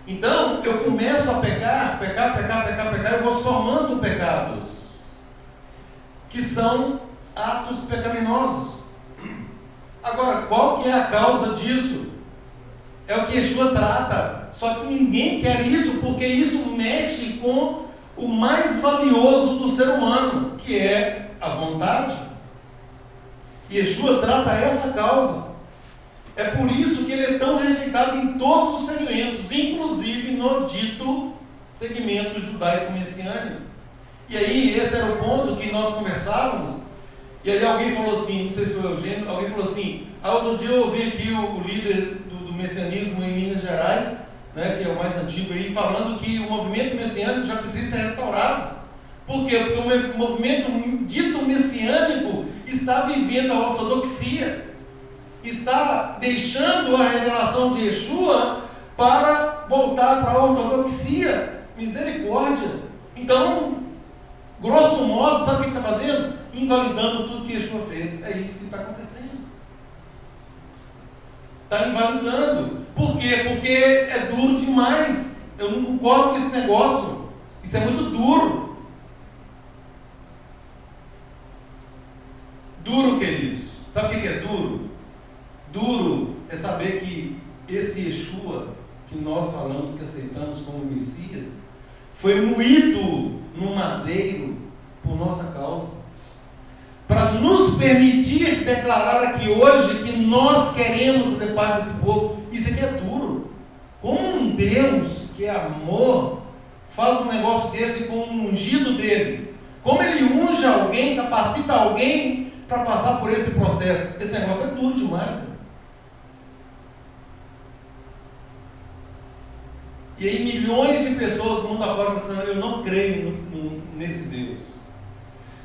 Então, eu começo a pecar, eu vou somando pecados, que são atos pecaminosos. Agora, qual que é a causa disso? É o que Yeshua trata. Só que ninguém quer isso, porque isso mexe com o mais valioso do ser humano, que é a vontade. Yeshua trata essa causa. É por isso que ele é tão rejeitado em todos os segmentos, inclusive no dito segmento judaico-messiânico. E aí, esse era o ponto que nós conversávamos. E aí alguém falou assim, não sei se foi o Eugênio, alguém falou assim, outro dia eu ouvi aqui o líder do messianismo em Minas Gerais, né, que é o mais antigo aí, falando que o movimento messiânico já precisa ser restaurado. Por quê? Porque o movimento dito messiânico está vivendo a ortodoxia, está deixando a revelação de Yeshua para voltar para a ortodoxia. Misericórdia. Então, grosso modo, sabe o que está fazendo? Invalidando tudo que Yeshua fez. É isso que está acontecendo. Está invalidando. Por quê? Porque é duro demais. Eu não concordo com esse negócio. Isso é muito duro. Duro, queridos. Sabe o que é duro? Duro é saber que esse Yeshua que nós falamos que aceitamos como Messias foi moído no madeiro por nossa causa, para nos permitir declarar aqui hoje que nós queremos fazer parte desse povo. Isso aqui é duro. Como um Deus que é amor faz um negócio desse com o ungido dele, Como Ele unge alguém, capacita alguém para passar por esse processo. Esse negócio é duro demais. Né? E aí milhões de pessoas no mundo afora falando, eu não creio nesse Deus.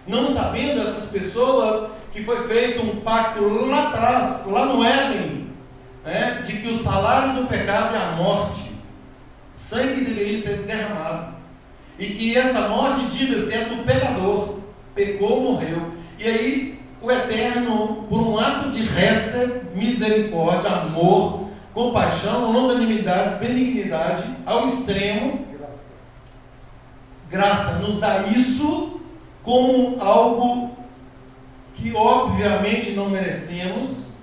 Não sabendo essas pessoas que foi feito um pacto lá atrás, lá no Éden, né, de que o salário do pecado é a morte. Sangue deveria ser derramado. E que essa morte, diga-se, é do pecador. Pecou, morreu. E aí o Eterno, por um ato de reza, misericórdia, amor, compaixão, longanimidade, benignidade, ao extremo, graça, nos dá isso como algo que obviamente não merecemos,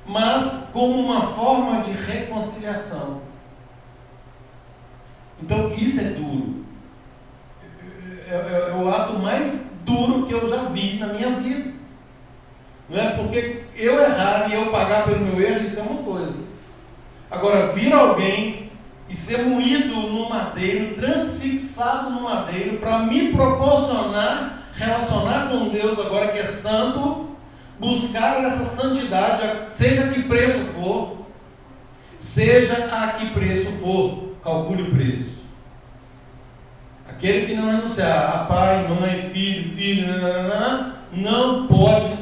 mas como uma forma de reconciliação. Então isso é duro. É o ato mais duro que eu já vi na minha vida. Não é porque eu errar e eu pagar pelo meu erro, isso é uma coisa. Agora, vir alguém e ser moído no madeiro, transfixado no madeiro, para me proporcionar relacionar com Deus agora que é santo, buscar essa santidade, seja a que preço for, seja a que preço for, calcule o preço. Aquele que não renunciar a pai, mãe, filho, não pode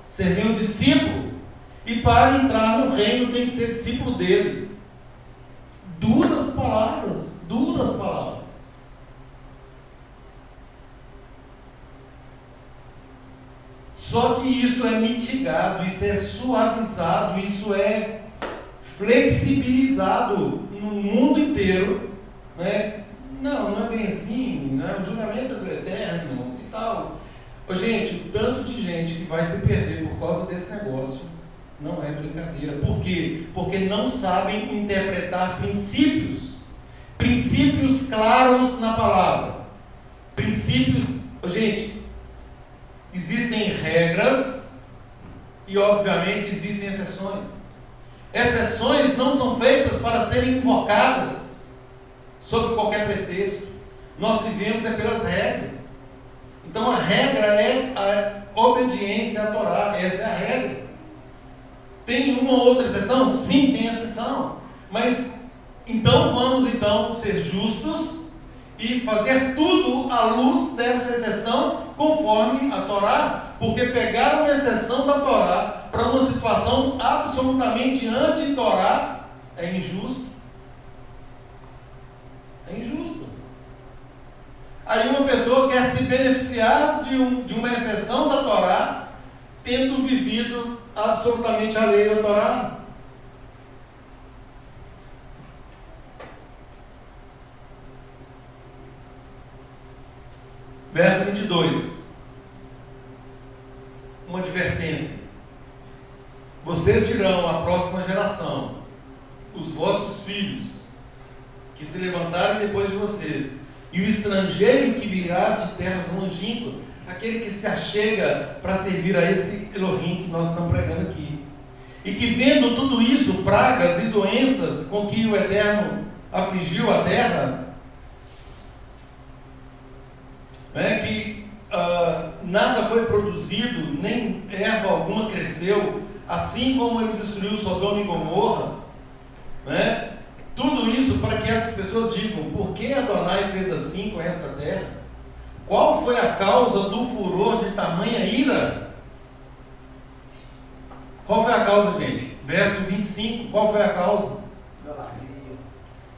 ser meu discípulo. E para entrar no reino tem que ser discípulo dele. Duras palavras, duras palavras. Só que isso é mitigado, isso é suavizado, isso é flexibilizado no mundo inteiro, né? Não é bem assim, né? O julgamento é do Eterno e tal. Gente, o tanto de gente que vai se perder por causa desse negócio não é brincadeira. Por quê? Porque não sabem interpretar princípios claros na palavra. Princípios, gente, existem regras e obviamente existem exceções. Exceções não são feitas para serem invocadas sob qualquer pretexto. Nós vivemos pelas regras. Então a regra é a obediência à Torá. Essa é a regra. Tem uma ou outra exceção? Sim, tem exceção. Mas então vamos ser justos e fazer tudo à luz dessa exceção conforme a Torá, porque pegar uma exceção da Torá para uma situação absolutamente anti-Torá é injusto. É injusto. Aí uma pessoa quer se beneficiar de uma exceção da Torá, tendo vivido absolutamente alheio à Torá. Verso 22. Uma advertência. Vocês dirão à próxima geração, os vossos filhos, que se levantarem depois de vocês, e o estrangeiro que virá de terras longínquas, aquele que se achega para servir a esse Elohim que nós estamos pregando aqui, e que vendo tudo isso, pragas e doenças com que o Eterno afligiu a terra, que nada foi produzido, nem erva alguma cresceu, assim como ele destruiu Sodoma e Gomorra, tudo isso para que essas pessoas digam, por que Adonai fez assim com esta terra? Qual foi a causa do furor de tamanha ira? Qual foi a causa, gente? Verso 25, qual foi a causa?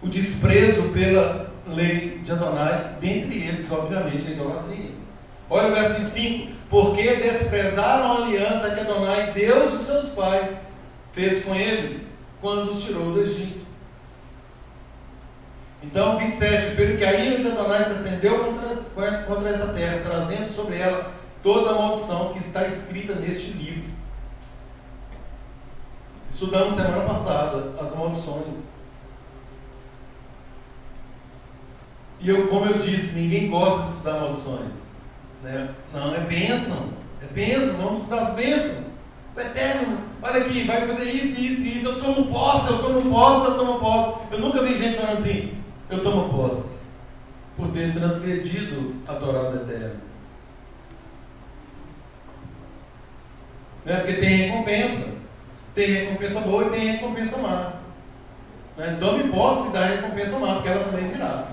O desprezo pela lei de Adonai, dentre eles, obviamente, a idolatria. Olha o verso 25, porque desprezaram a aliança que Adonai, Deus de seus pais, fez com eles, quando os tirou do Egito. Então, 27, pelo que a ira de Adonai se acendeu contra essa terra, trazendo sobre ela toda a maldição que está escrita neste livro. Estudamos semana passada as maldições. E como eu disse, ninguém gosta de estudar maldições. Não, é bênção, vamos estudar as bênçãos. O Eterno, olha aqui, vai fazer isso, eu tomo posse. Eu nunca vi gente falando assim, eu tomo posse por ter transgredido a Torá do Eterno. né? Porque tem recompensa boa e tem recompensa má, né? Tome posse da recompensa má, porque ela também virá.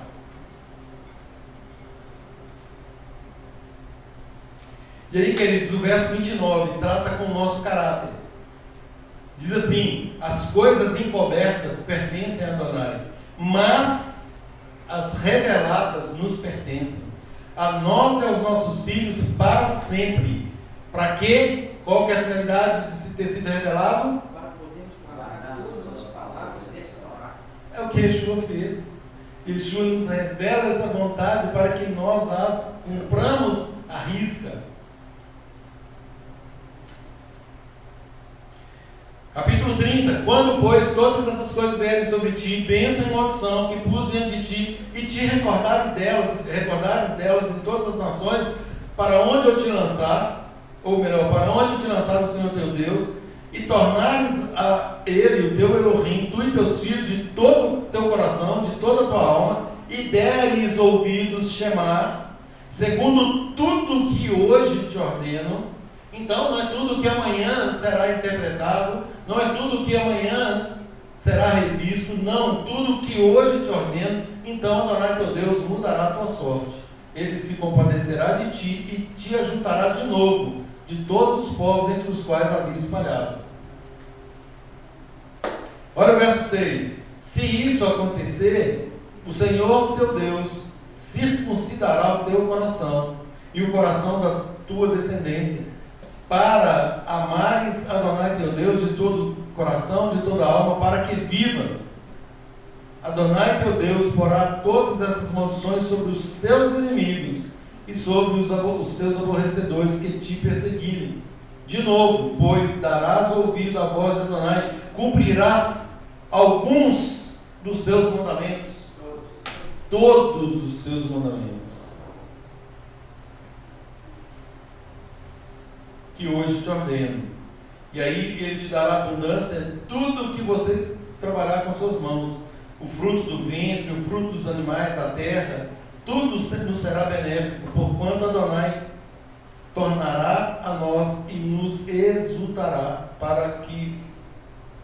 E aí, queridos, o verso 29 trata com o nosso caráter. Diz assim: as coisas encobertas pertencem a Adonai, mas as reveladas nos pertencem, a nós e aos nossos filhos para sempre. Para quê? Qual que é a finalidade de ter sido revelado? Para podermos guardar todas as palavras desta Torá. É o que Yeshua fez. Yeshua nos revela essa vontade para que nós as cumpramos à risca. Capítulo 30. Quando, pois, todas essas coisas vierem sobre ti, bênção e maldição, que pus diante de ti, e te recordares delas em todas as nações, para onde eu te lançar, ou melhor, para onde eu te lançar o Senhor teu Deus, e tornares a Ele, o teu Elohim, tu e teus filhos, de todo o teu coração, de toda a tua alma, e deres ouvidos chamar, segundo tudo que hoje te ordeno. Então, não é tudo que amanhã será interpretado, não é tudo que amanhã será revisto, não, tudo que hoje te ordeno. Então, Adonai teu Deus mudará a tua sorte. Ele se compadecerá de ti e te ajuntará de novo de todos os povos entre os quais havia espalhado. Olha o verso 6. Se isso acontecer, o Senhor teu Deus circuncidará o teu coração e o coração da tua descendência, para amares Adonai teu Deus de todo o coração, de toda a alma, para que vivas. Adonai teu Deus porá todas essas maldições sobre os seus inimigos e sobre os teus aborrecedores que te perseguirem. De novo, pois darás ouvido à voz de Adonai, cumprirás alguns dos seus mandamentos, todos os seus mandamentos, que hoje te ordeno. E aí ele te dará abundância, tudo que você trabalhar com suas mãos, o fruto do ventre, o fruto dos animais da terra, tudo nos será benéfico, porquanto Adonai tornará a nós e nos exultará, para que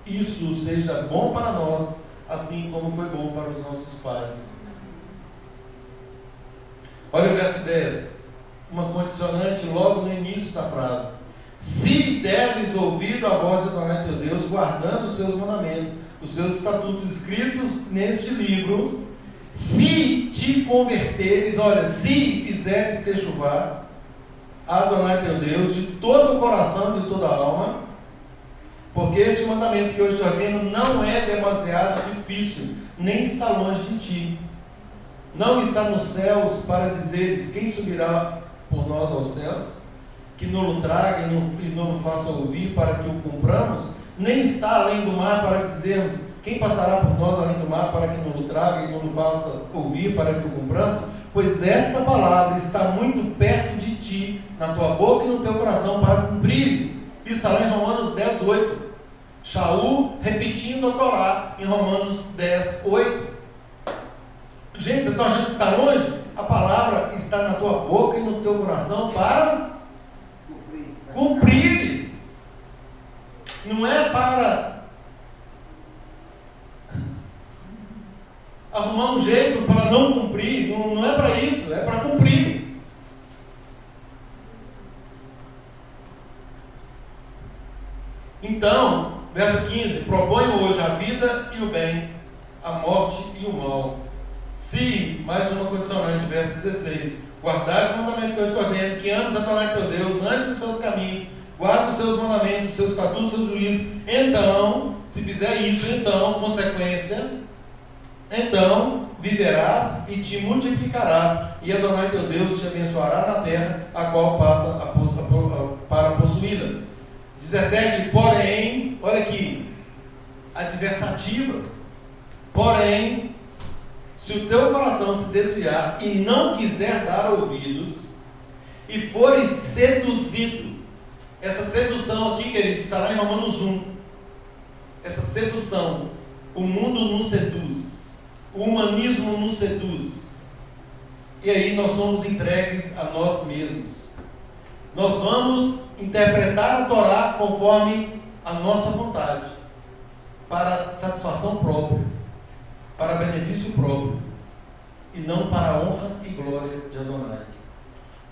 isso seja bom para nós, assim como foi bom para os nossos pais. Olha o verso 10, uma condicionante logo no início da frase. Se deres ouvido à voz de Adonai teu Deus, guardando os seus mandamentos, os seus estatutos escritos neste livro, se te converteres, olha, se fizeres techuvar a Adonai teu Deus de todo o coração e de toda a alma, porque este mandamento que hoje te ordeno não é demasiado difícil, nem está longe de ti. Não está nos céus para dizeres: quem subirá por nós aos céus? Que não traga e não faça ouvir para que o cumpramos, nem está além do mar para dizermos: quem passará por nós além do mar para que não o traga e não o faça ouvir para que o cumpramos? Pois esta palavra está muito perto de ti, na tua boca e no teu coração, para cumprires. Isso está lá em Romanos 10, 8. Shaul repetindo a Torá em Romanos 10, 8. Gente, vocês estão achando que está longe? A palavra está na tua boca e no teu coração para cumprires. Não é para arrumar um jeito para não cumprir, não é para isso, é para cumprir. Então, verso 15: proponho hoje a vida e o bem, a morte e o mal. Se, mais uma condicionante, verso 16: guardar os mandamentos que eu te ordeno, que ames Adonai teu Deus, andes nos seus caminhos, guarda os seus mandamentos, os seus estatutos, os seus juízos. Então, se fizer isso, então, consequência, então viverás e te multiplicarás, e Adonai teu Deus te abençoará na terra, a qual passa para possuí-la. 17: porém, olha aqui, adversativas. Porém, se o teu coração se desviar e não quiser dar ouvidos, e fores seduzido, essa sedução aqui, queridos, está lá em Romanos 1. Essa sedução, o mundo nos seduz, o humanismo nos seduz, e aí nós somos entregues a nós mesmos. Nós vamos interpretar a Torá conforme a nossa vontade, para satisfação própria, para benefício próprio, e não para a honra e glória de Adonai.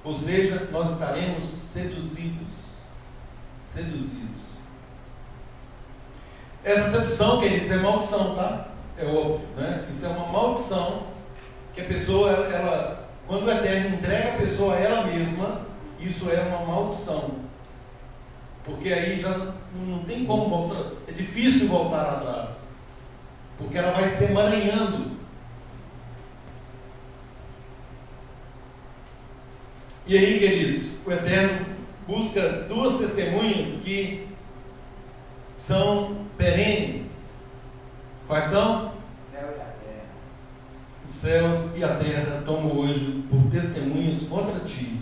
Ou seja, nós estaremos seduzidos. Essa sedução, queridos, é maldição, tá? É óbvio, né? Isso é uma maldição que a pessoa, quando o Eterno entrega a pessoa a ela mesma, isso é uma maldição. Porque aí já não tem como voltar, é difícil voltar atrás. Porque ela vai se emaranhando. E aí, queridos, o Eterno busca duas testemunhas que são perenes. Quais são? Céu e a terra. Os céus e a terra tomam hoje por testemunhas contra ti,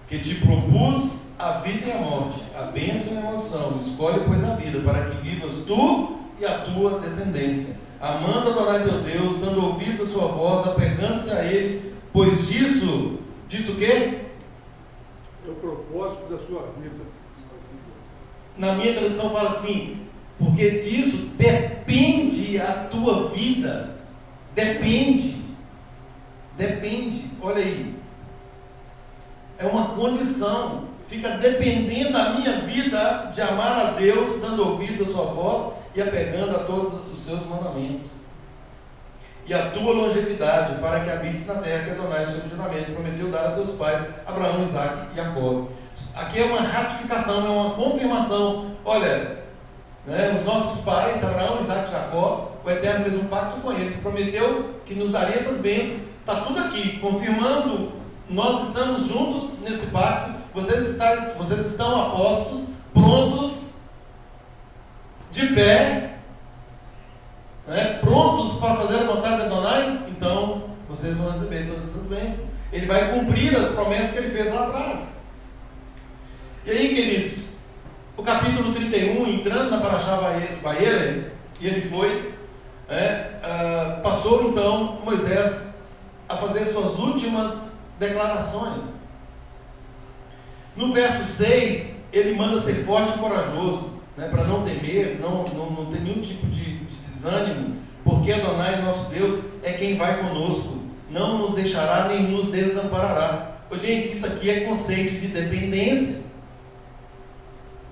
que te propus a vida e a morte, a bênção e a maldição. Escolhe, pois, a vida, para que vivas tu e a tua descendência, amando Adonai teu Deus, dando ouvidos à sua voz, apegando-se a ele, pois disso o quê? É o propósito da sua vida. Na minha tradução fala assim, porque disso depende a tua vida. Depende, olha aí, é uma condição, fica dependendo da minha vida de amar a Deus, dando ouvido à sua voz e apegando a todos os seus mandamentos, e a tua longevidade, para que habites na terra que Adonai, sob juramento, prometeu dar a teus pais, Abraão, Isaque e Jacó. Aqui é uma ratificação, é uma confirmação. Olha, né, os nossos pais, Abraão, Isaque e Jacó, o Eterno fez um pacto com eles, prometeu que nos daria essas bênçãos. Está tudo aqui, confirmando, nós estamos juntos nesse pacto, vocês estão apostos, prontos, de pé, né, prontos para fazer a vontade de Adonai. Então, vocês vão receber todas essas bênçãos. Ele vai cumprir as promessas que ele fez lá atrás. E aí, queridos, o capítulo 31, entrando na Parashá Vayelech, e ele foi, passou então Moisés a fazer suas últimas declarações. No verso 6, ele manda ser forte e corajoso, né, para não temer, não ter nenhum tipo de desânimo, porque Adonai, nosso Deus, é quem vai conosco, não nos deixará nem nos desamparará. Gente, isso aqui é conceito de dependência.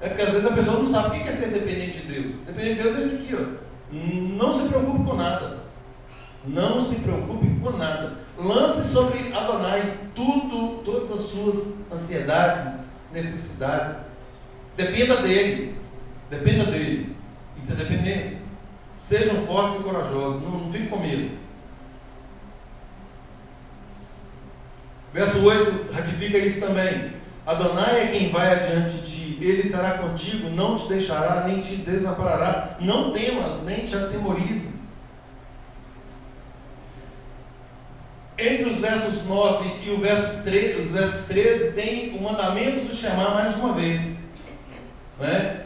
É porque às vezes a pessoa não sabe o que é ser dependente de Deus. Dependente de Deus é isso aqui, ó. Não se preocupe com nada. Não se preocupe com nada. Lance sobre Adonai todas as suas ansiedades, necessidades. Dependa dele. Dependa dele. Isso é dependência. Sejam fortes e corajosos. Não fiquem com medo. Verso 8 ratifica isso também. Adonai é quem vai adiante de ti, ele será contigo, não te deixará, nem te desamparará, não temas, nem te atemorizes. Entre os versos 9 e os versos 13, tem o mandamento do Shema mais uma vez, né?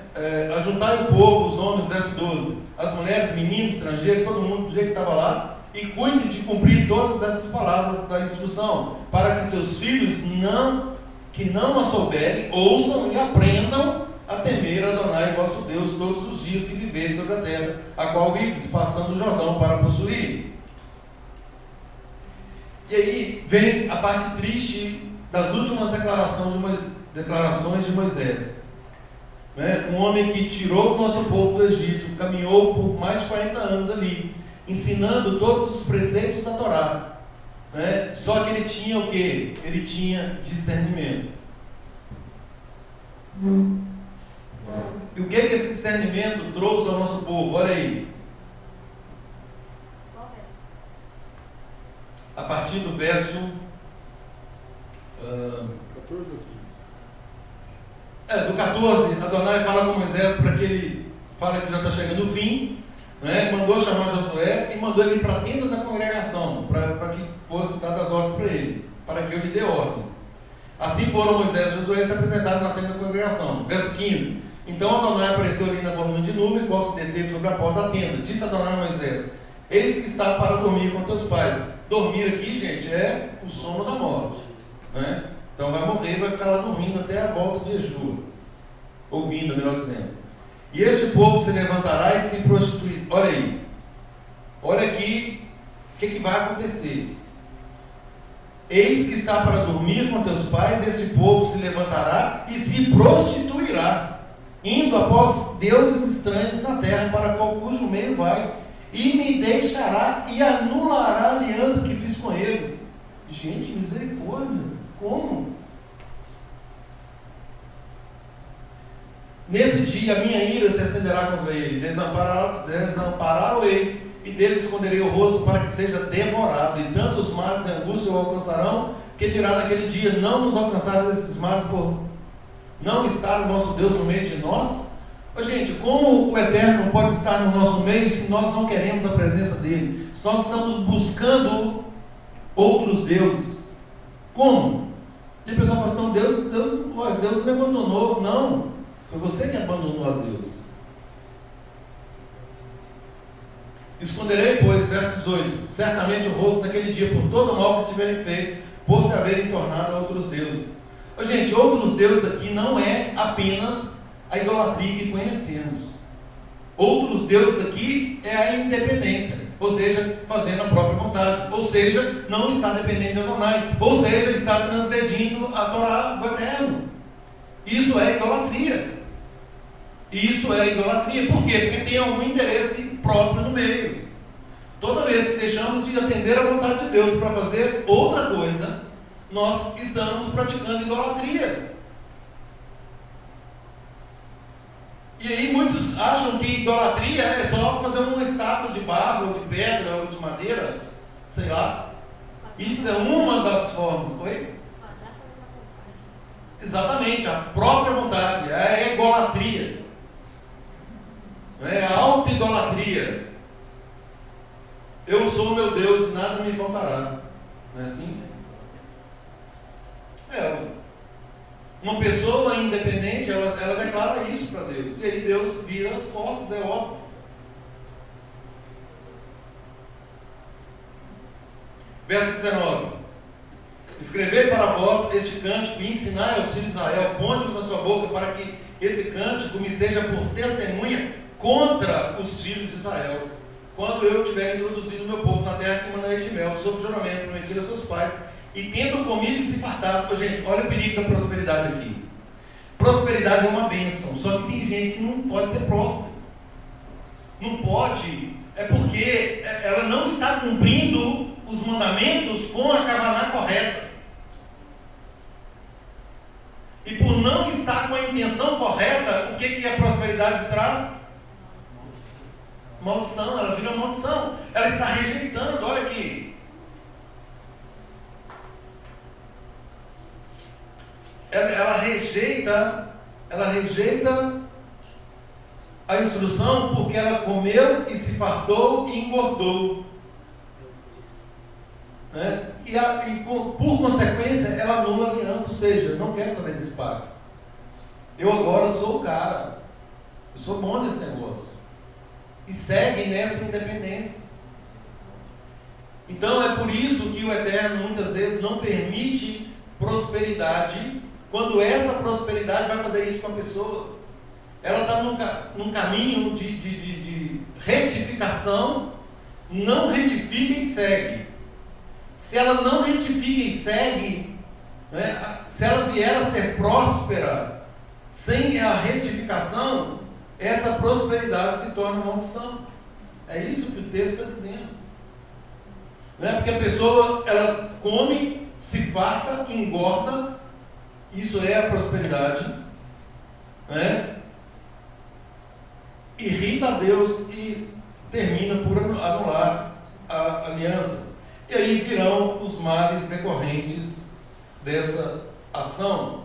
Ajuntai o povo, os homens, verso 12, as mulheres, meninos, estrangeiros, todo mundo do jeito que estava lá, e cuide de cumprir todas essas palavras da instrução, para que seus filhos que não a souberem, ouçam e aprendam a temer Adonai, vosso Deus, todos os dias que viverdes sobre a terra, a qual ides, passando o Jordão para possuir. E aí vem a parte triste das últimas declarações de Moisés. Né? Um homem que tirou o nosso povo do Egito, caminhou por mais de 40 anos ali, ensinando todos os preceitos da Torá. Né? Só que ele tinha o quê? Ele tinha discernimento. E o que esse discernimento trouxe ao nosso povo? Olha aí. A partir do verso 14 ou 15? do 14, Adonai fala com Moisés para que ele fala que já está chegando o fim, né? Mandou chamar Josué e mandou ele ir para a tenda da congregação, para que fosse dadas ordens para ele, para que eu lhe dê ordens. Assim foram Moisés e Josué se apresentaram na tenda da congregação. Verso 15. Então Adonai apareceu ali na coluna de nuvem, qual se deteve sobre a porta da tenda. Disse Adonai a Moisés: eis que está para dormir com teus pais. Dormir aqui, gente, é o sono da morte, né? Então vai morrer e vai ficar lá dormindo até a volta de Yeshua. Ouvindo, melhor dizendo. E este povo se levantará e se prostituirá. Olha aí. Olha aqui o que vai acontecer. Eis que está para dormir com teus pais, este povo se levantará e se prostituirá, indo após deuses estranhos na terra, para cujo meio vai, e me deixará e anulará a aliança que fiz com ele. Gente, misericórdia, como? Nesse dia a minha ira se acenderá contra ele, desampará-lo-ei, e dele esconderei o rosto para que seja devorado, e tantos males e angústia o alcançarão, que dirá naquele dia: não nos alcançaram esses males por não estar o nosso Deus no meio de nós? Gente, como o Eterno pode estar no nosso meio se nós não queremos a presença dele? Se nós estamos buscando outros deuses? Como? E a pessoa fala assim: Deus me abandonou. Não, foi você que abandonou a Deus. Esconderei, pois, verso 18, certamente o rosto naquele dia por todo o mal que tiverem feito, por se haverem tornado a outros deuses. Gente, outros deuses aqui não é apenas a idolatria que conhecemos. Outros deuses aqui é a independência, ou seja, fazendo a própria vontade, ou seja, não está dependente de Adonai, ou seja, está transgredindo a Torá do Eterno. Isso é idolatria. Isso é idolatria. Por quê? Porque tem algum interesse próprio no meio. Toda vez que deixamos de atender a vontade de Deus para fazer outra coisa, nós estamos praticando idolatria. E aí muitos acham que idolatria é só fazer uma estátua de barro, ou de pedra, ou de madeira, sei lá. Isso é uma das formas. Oi? Exatamente, a própria vontade, é a egolatria. É a auto-idolatria. Eu sou meu Deus e nada me faltará. Não é assim? Uma pessoa independente, ela declara isso para Deus. E aí Deus vira as costas, é óbvio. Verso 19. Escrevei para vós este cântico e ensinai aos filhos de Israel. Ponde-os na sua boca para que esse cântico me seja por testemunha contra os filhos de Israel, quando eu tiver introduzido o meu povo na terra que mandarei de mel, sob juramento prometido a seus pais, e tendo comido e se fartado. Gente, olha o perigo da prosperidade aqui. Prosperidade é uma bênção, só que tem gente que não pode ser próspera. Não pode, é porque ela não está cumprindo os mandamentos com a kavaná correta. E por não estar com a intenção correta, o que a prosperidade traz? Maldição, ela vira maldição. Ela está rejeitando, olha aqui. Ela rejeita a instrução porque ela comeu e se fartou e engordou. Né? E por consequência, ela anula a aliança, ou seja, eu não quero saber desse pacto. Eu agora sou o cara. Eu sou bom nesse negócio. E segue nessa independência. Então é por isso que o Eterno muitas vezes não permite prosperidade, quando essa prosperidade vai fazer isso com a pessoa. Ela está num caminho de retificação, não retifica e segue. Se ela não retifica e segue, né, se ela vier a ser próspera sem a retificação, essa prosperidade se torna maldição. É isso que o texto está dizendo. Né? Porque a pessoa, ela come, se farta, engorda, isso é a prosperidade, né? Irrita a Deus e termina por anular a aliança. E aí virão os males decorrentes dessa ação.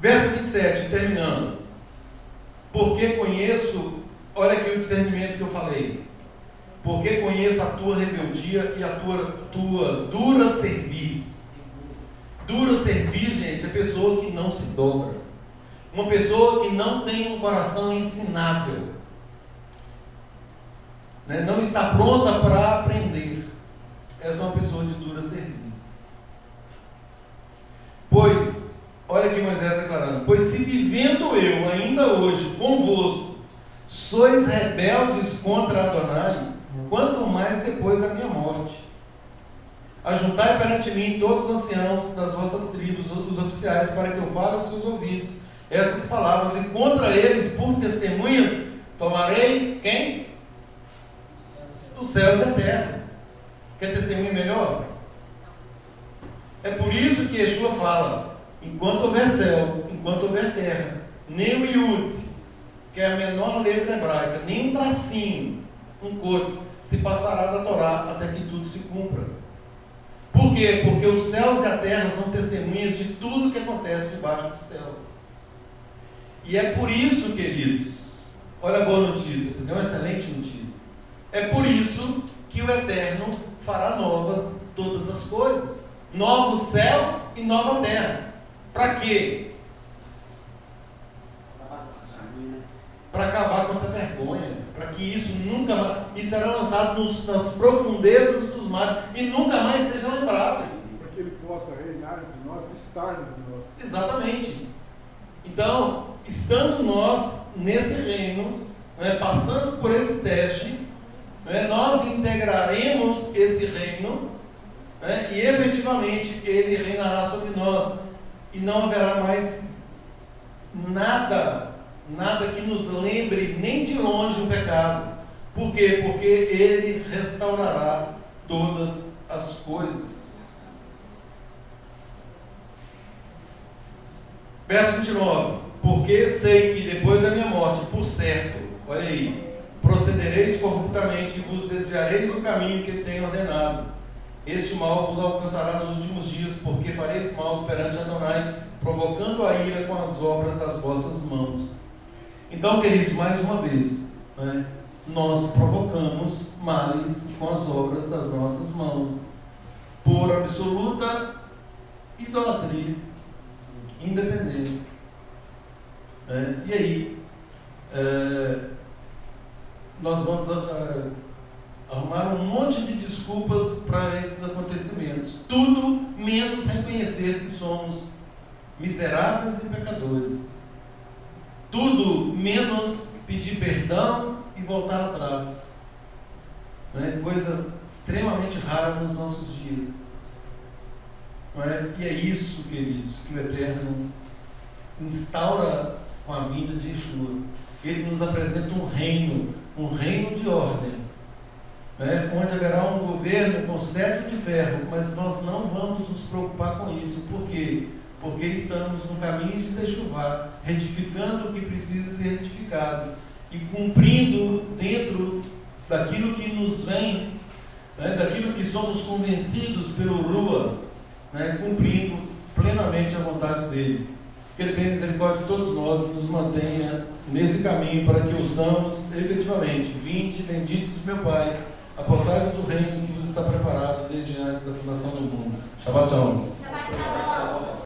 Verso 27, terminando. Porque conheço, olha aqui o discernimento que eu falei. Porque conheço a tua rebeldia e a tua dura cerviz. Dura cerviz, gente, é pessoa que não se dobra. Uma pessoa que não tem um coração ensinável. Né? Não está pronta para aprender. Essa é uma pessoa de dura cerviz. Pois, olha aqui Moisés declarando, pois se vivendo eu ainda hoje convosco, sois rebeldes contra Adonai, quanto mais depois da minha morte. Ajuntai perante mim todos os anciãos das vossas tribos, os oficiais, para que eu fale aos seus ouvidos essas palavras, e contra eles, por testemunhas, tomarei quem? Os céus e a terra. Quer testemunho melhor? É por isso que Yeshua fala, enquanto houver céu, enquanto houver terra, nem o Yud, que é a menor letra hebraica, nem um tracinho, um cotes, se passará da Torá até que tudo se cumpra. Por quê? Porque os céus e a terra são testemunhas de tudo que acontece debaixo do céu. E é por isso, queridos, olha a boa notícia, você deu uma excelente notícia. É por isso que o Eterno fará novas todas as coisas. Novos céus e nova terra. Para quê? Para acabar com essa vergonha. Para que isso nunca mais... Isso será lançado nas profundezas dos mares e nunca mais seja lembrado. Para que ele possa reinar entre nós, estar entre nós. Exatamente. Então, estando nós nesse reino, né, passando por esse teste, né, nós integraremos esse reino, né, e efetivamente ele reinará sobre nós. E não haverá mais nada que nos lembre nem de longe o pecado. Por quê? Porque ele restaurará todas as coisas. Verso 29. Porque sei que depois da minha morte, por certo, olha aí, procedereis corruptamente e vos desviareis do caminho que tenho ordenado. Este mal vos alcançará nos últimos dias, porque fareis mal perante Adonai, provocando a ira com as obras das vossas mãos. Então, queridos, mais uma vez, né, nós provocamos males com as obras das nossas mãos, por absoluta idolatria, independência. E aí, nós vamos arrumar um monte de desculpas para esses acontecimentos. Tudo menos reconhecer que somos miseráveis e pecadores. Tudo menos pedir perdão e voltar atrás. Coisa extremamente rara nos nossos dias. E é isso, queridos, que o Eterno instaura com a vinda de Yeshua. Ele nos apresenta um reino de ordem, onde haverá um governo com cetro de ferro, mas nós não vamos nos preocupar com isso. Por quê? Porque estamos no caminho de Techuvá, retificando o que precisa ser retificado e cumprindo dentro daquilo que nos vem, daquilo que somos convencidos pelo Rua, cumprindo plenamente a vontade dele. Que Ele tenha misericórdia de todos nós e nos mantenha nesse caminho para que ouçamos efetivamente: vinde, benditos do meu Pai, apossai-vos do reino que vos está preparado desde antes da fundação do mundo. Shabbat Shalom.